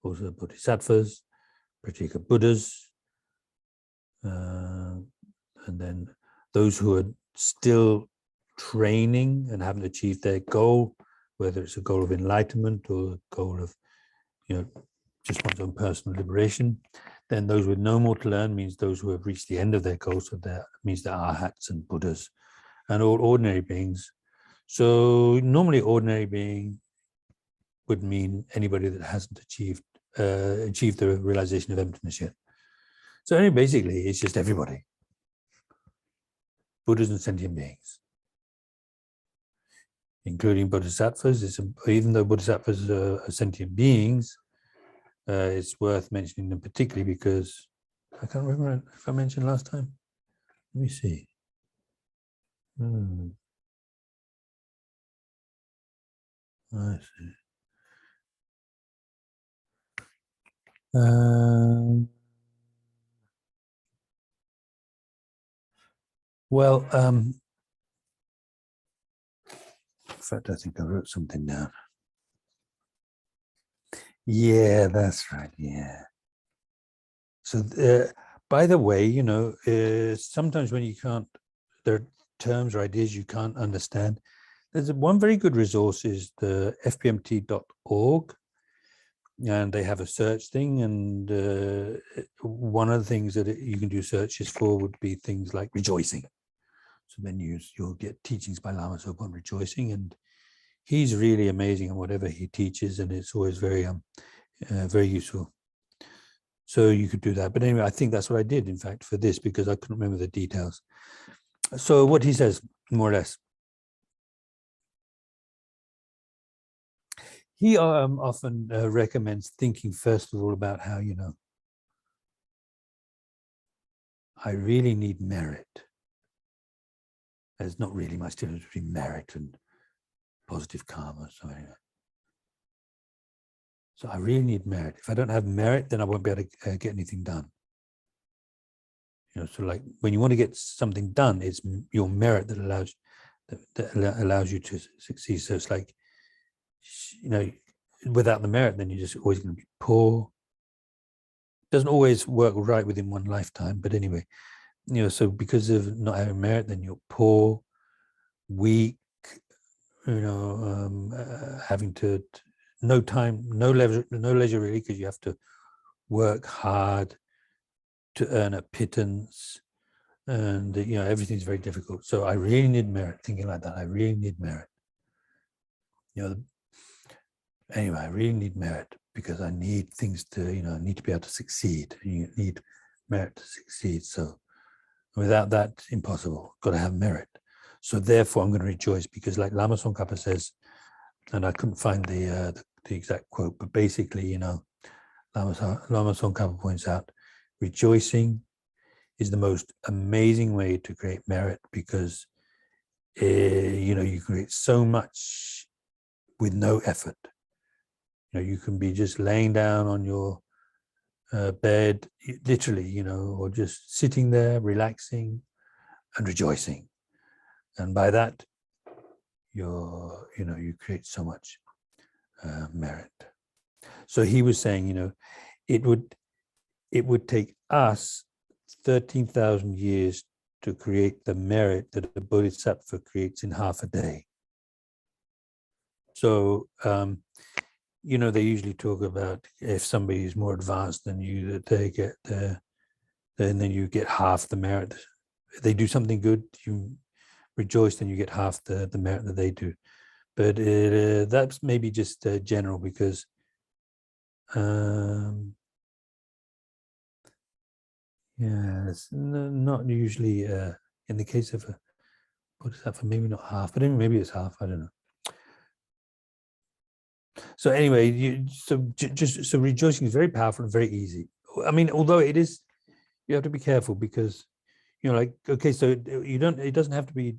also the Bodhisattvas, Prajika Buddhas, and then those who are still training and haven't achieved their goal, whether it's a goal of enlightenment or a goal of, just one's own personal liberation. Then those with no more to learn means those who have reached the end of their goal. So that means the Arhats and Buddhas, and all ordinary beings. So normally ordinary being would mean anybody that hasn't achieved the realization of emptiness yet. So anyway, basically, it's just everybody. Buddhas and sentient beings, including bodhisattvas. Even though bodhisattvas are sentient beings, it's worth mentioning them particularly because I can't remember if I mentioned last time. Let me see. I see. In fact, I think I wrote something down. Yeah, that's right. Yeah. So, by the way, sometimes when there are terms or ideas you can't understand, there's one very good resource is the fpmt.org, and they have a search thing. And one of the things that you can do searches for would be things like rejoicing. So then you'll get teachings by Lama Zopa on rejoicing, and he's really amazing on whatever he teaches, and it's always very very useful. So you could do that. But anyway, I think that's what I did, in fact, for this, because I couldn't remember the details. So what he says, more or less, he often recommends thinking first of all about how, I really need merit. There's not really much difference between merit and positive karma. So anyway. So I really need merit. If I don't have merit, then I won't be able to get anything done. So like when you want to get something done, it's your merit that allows you to succeed. So it's like, without the merit, then you're just always going to be poor. Doesn't always work right within one lifetime, but anyway, so because of not having merit, then you're poor, weak, having to no time, no leisure really, because you have to work hard to earn a pittance, and everything's very difficult. So I really need merit. Thinking like that, I really need merit. Anyway, I really need merit because I need things to, I need to be able to succeed. You need merit to succeed. So without that, impossible. Got to have merit. So therefore, I'm going to rejoice because, like Lama Tsongkhapa says, and I couldn't find the exact quote, but basically, Lama Tsongkhapa points out, rejoicing is the most amazing way to create merit because, you create so much with no effort. You can be just laying down on your bed, literally, or just sitting there, relaxing and rejoicing. And by that, you create so much merit. So he was saying, it would take us 13,000 years to create the merit that a bodhisattva creates in half a day. So, they usually talk about if somebody is more advanced than you, that they get then you get half the merit. If they do something good, you rejoice, then you get half the merit that they do. But that's maybe just general because it's not usually in the case of a bodhisattva, maybe not half, but maybe it's half, I don't know. So anyway, so rejoicing is very powerful and very easy. I mean, although it is, you have to be careful because, okay, so it doesn't have to be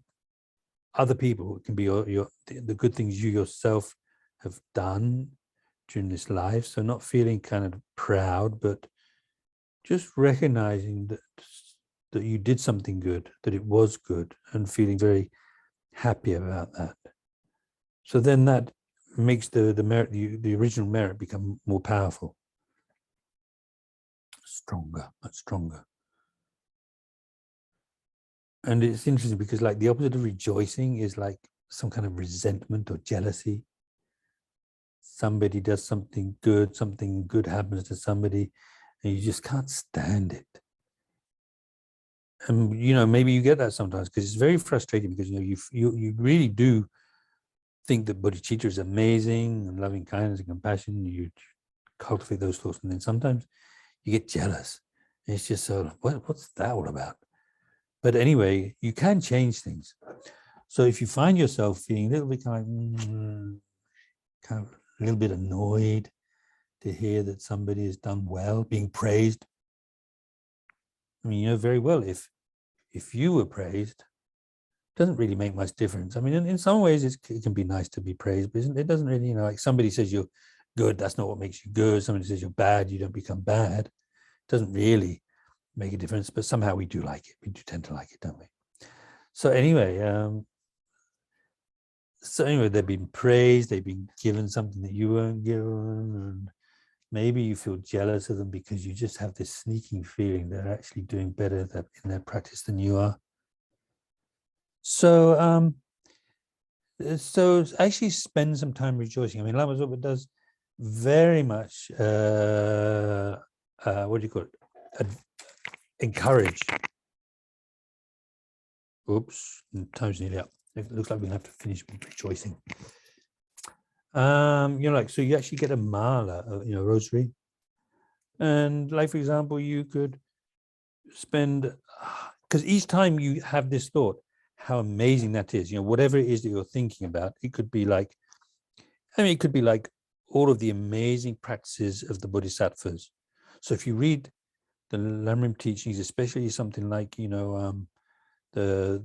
other people. It can be the good things you yourself have done during this life. So not feeling kind of proud, but just recognizing that you did something good, that it was good, and feeling very happy about that. So then that makes the merit, the original merit, become more powerful, stronger, much stronger. And it's interesting because, like, the opposite of rejoicing is like some kind of resentment or jealousy. Somebody does something good happens to somebody, and you just can't stand it. And maybe you get that sometimes because it's very frustrating because you really do think that bodhicitta is amazing and loving kindness and compassion. You cultivate those thoughts, and then sometimes you get jealous. And it's just sort of, what's that all about? But anyway, you can change things. So if you find yourself feeling a little bit kind of a little bit annoyed to hear that somebody has done well, being praised. I mean, very well, if you were praised, it doesn't really make much difference. I mean, in some ways, it can be nice to be praised, but it doesn't really, like somebody says you're good, that's not what makes you good. Somebody says you're bad, you don't become bad. It doesn't really make a difference, but somehow we do like it. We do tend to like it, don't we? So anyway, they've been praised, they've been given something that you weren't given, and maybe you feel jealous of them because you just have this sneaking feeling they're actually doing better in their practice than you are. So, so actually spend some time rejoicing. I mean, Lama Zopa does very much, what do you call it? Encourage. Oops, time's nearly up. It looks like we'll have to finish rejoicing. Like, so you actually get a mala, rosary. And like, for example, you could spend, because each time you have this thought, how amazing that is, whatever it is that you're thinking about, it could be like, it could be like all of the amazing practices of the bodhisattvas. So if you read the Lamrim teachings, especially something like, the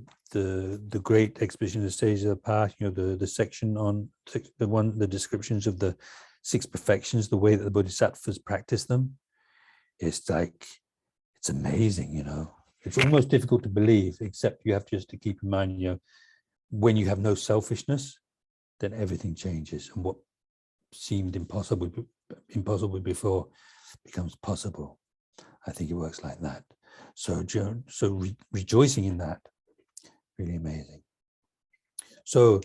great exposition of the stages of the path, the section on the descriptions of the 6 perfections, the way that the bodhisattvas practice them, it's like, it's amazing, It's almost difficult to believe, except you have just to keep in mind, you know, when you have no selfishness, then everything changes, and what seemed impossible before becomes possible. I think it works like that. So rejoicing in that, really amazing. So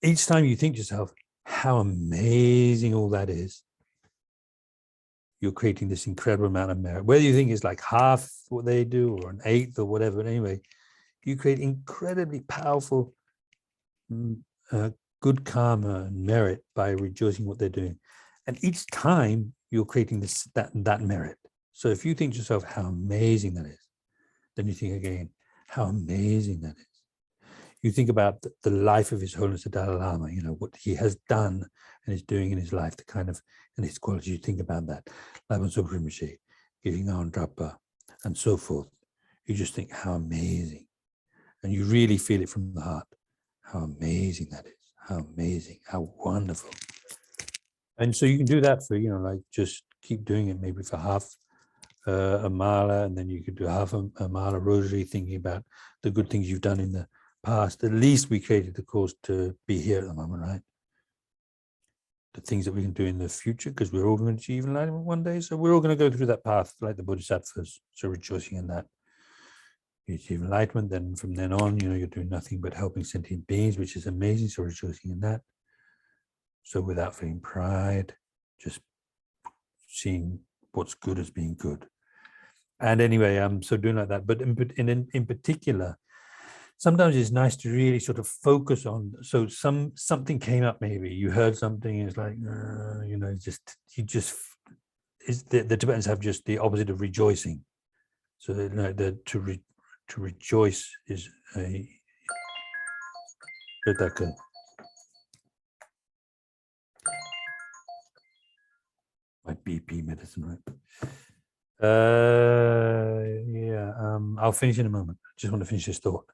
each time you think to yourself how amazing all that is, you're creating this incredible amount of merit. Whether you think it's like half what they do or an eighth or whatever, but anyway, you create incredibly powerful good karma and merit by rejoicing what they're doing. And each time you're creating that merit. So if you think to yourself how amazing that is, then you think again, how amazing that is. You think about the life of His Holiness the Dalai Lama, you know, what he has done and is doing in his life, the kind of, and his qualities, you think about that. Laban Rinpoche, giving Andrapa, and so forth. You just think how amazing. And you really feel it from the heart, how amazing that is, how amazing, how wonderful. And so you can do that for, you know, like just keep doing it maybe for half a mala, and then you could do half a mala rosary, thinking about the good things you've done in the past. At least we created the course to be here at the moment, right? The things that we can do in the future, because we're all going to achieve enlightenment one day. So we're all going to go through that path like the Bodhisattvas. So rejoicing in that. You achieve enlightenment, then from then on, you know, you're doing nothing but helping sentient beings, which is amazing. So rejoicing in that. So without feeling pride, just seeing what's good as being good. And anyway, so doing like that. But in particular, sometimes it's nice to really sort of focus on. So something came up, maybe you heard something. It's like you know, the Tibetans have just the opposite of rejoicing. So to rejoice is a my BP medicine, right? I'll finish in a moment. I just want to finish this thought.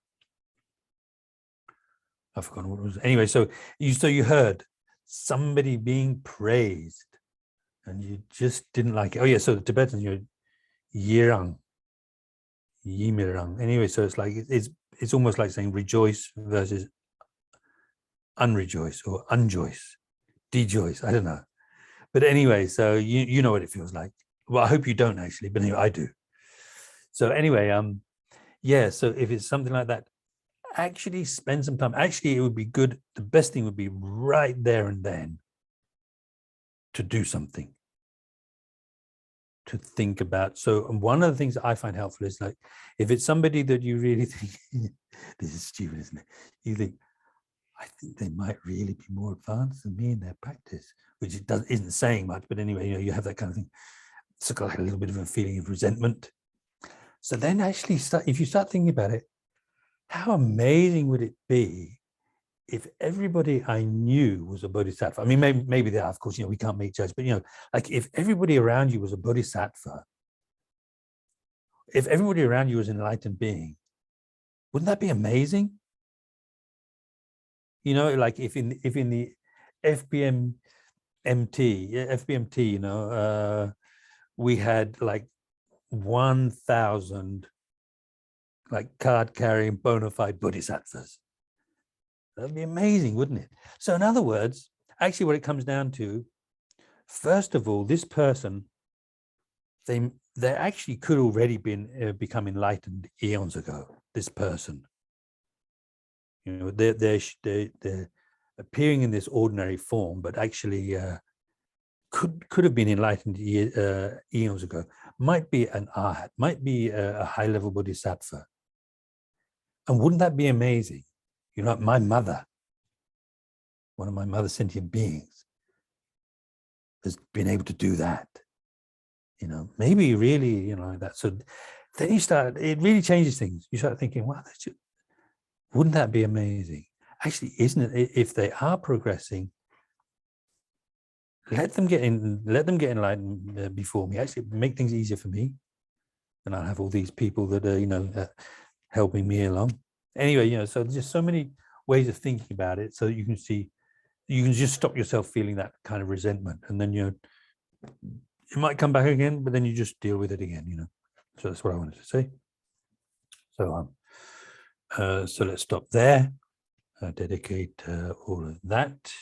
I've forgotten what it was. Anyway, so you heard somebody being praised and you just didn't like it. Oh yeah, so the Tibetans, you know, yirang, yimirang. Anyway, so it's like it's almost like saying rejoice versus unrejoice or unjoice, dejoice. I don't know. But anyway, so you know what it feels like. Well, I hope you don't actually, but anyway, I do. So anyway, yeah, so if it's something like that, actually spend some time. Actually, it would be good. The best thing would be right there and then to do something, to think about. So one of the things that I find helpful is like, if it's somebody that you really think, this is stupid, isn't it? You think, I think they might really be more advanced than me in their practice, which isn't saying much, but anyway, you know, you have that kind of thing. It's like a little bit of a feeling of resentment. So then actually if you start thinking about it, how amazing would it be if everybody I knew was a bodhisattva? I mean, maybe they are, of course, you know, we can't make judgments, but, you know, like if everybody around you was a bodhisattva, if everybody around you was an enlightened being, wouldn't that be amazing? You know, like if in the FBMT, you know, we had like 1,000 like card-carrying bona fide bodhisattvas. That'd be amazing, wouldn't it? So in other words, actually what it comes down to, first of all, this person, they actually could already become enlightened eons ago, this person. You know, they're appearing in this ordinary form, but actually could have been enlightened eons ago. Might be an arhat, might be a high-level bodhisattva. And wouldn't that be amazing? You know, my mother, one of my mother's sentient beings, has been able to do that. You know, maybe really, you know, that. So then it really changes things. You start thinking, wow, wouldn't that be amazing? Actually, isn't it? If they are progressing, let them get enlightened before me. Actually, make things easier for me, and I'll have all these people that are, you know, helping me along. Anyway, you know, so there's just so many ways of thinking about it, so that you can see, you can just stop yourself feeling that kind of resentment, and then, you know, it might come back again, but then you just deal with it again, you know. So that's what I wanted to say. so on. So let's stop there. Dedicate all of that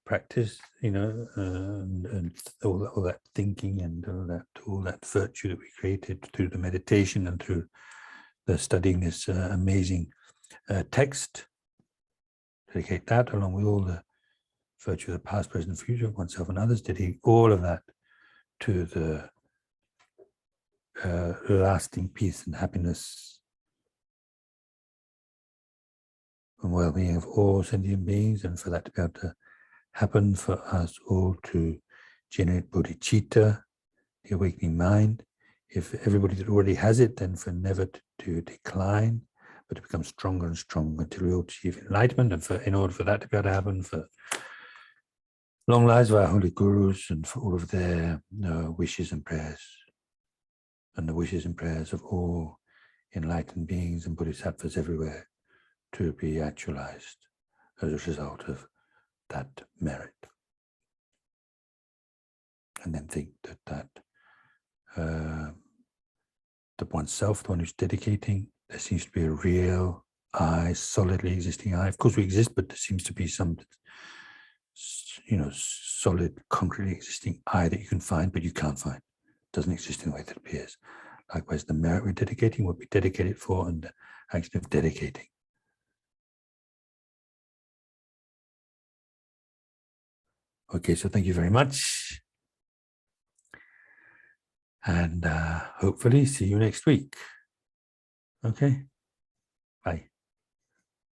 practice, and all that thinking and all that virtue that we created through the meditation and through the studying this amazing text. Dedicate that along with all the virtue of the past, present, and future of oneself and others. Dedicate all of that to the lasting peace and happiness and well-being of all sentient beings, and for that to be able to happen for us all to generate bodhicitta, the awakening mind. If everybody that already has it, then for never to decline, but to become stronger and stronger until we all achieve enlightenment. And in order for that to be able to happen, for long lives of our holy gurus and for all of their wishes and prayers, and the wishes and prayers of all enlightened beings and bodhisattvas everywhere to be actualized as a result of that merit. And then think that oneself, the one who's dedicating, there seems to be a real I, solidly existing I. Of course we exist, but there seems to be some, solid, concretely existing I that you can find, but you can't find. It doesn't exist in the way that it appears. Likewise, the merit we're dedicating, what we dedicate it for, and the action of dedicating. Okay, so thank you very much. And hopefully see you next week. Okay, bye.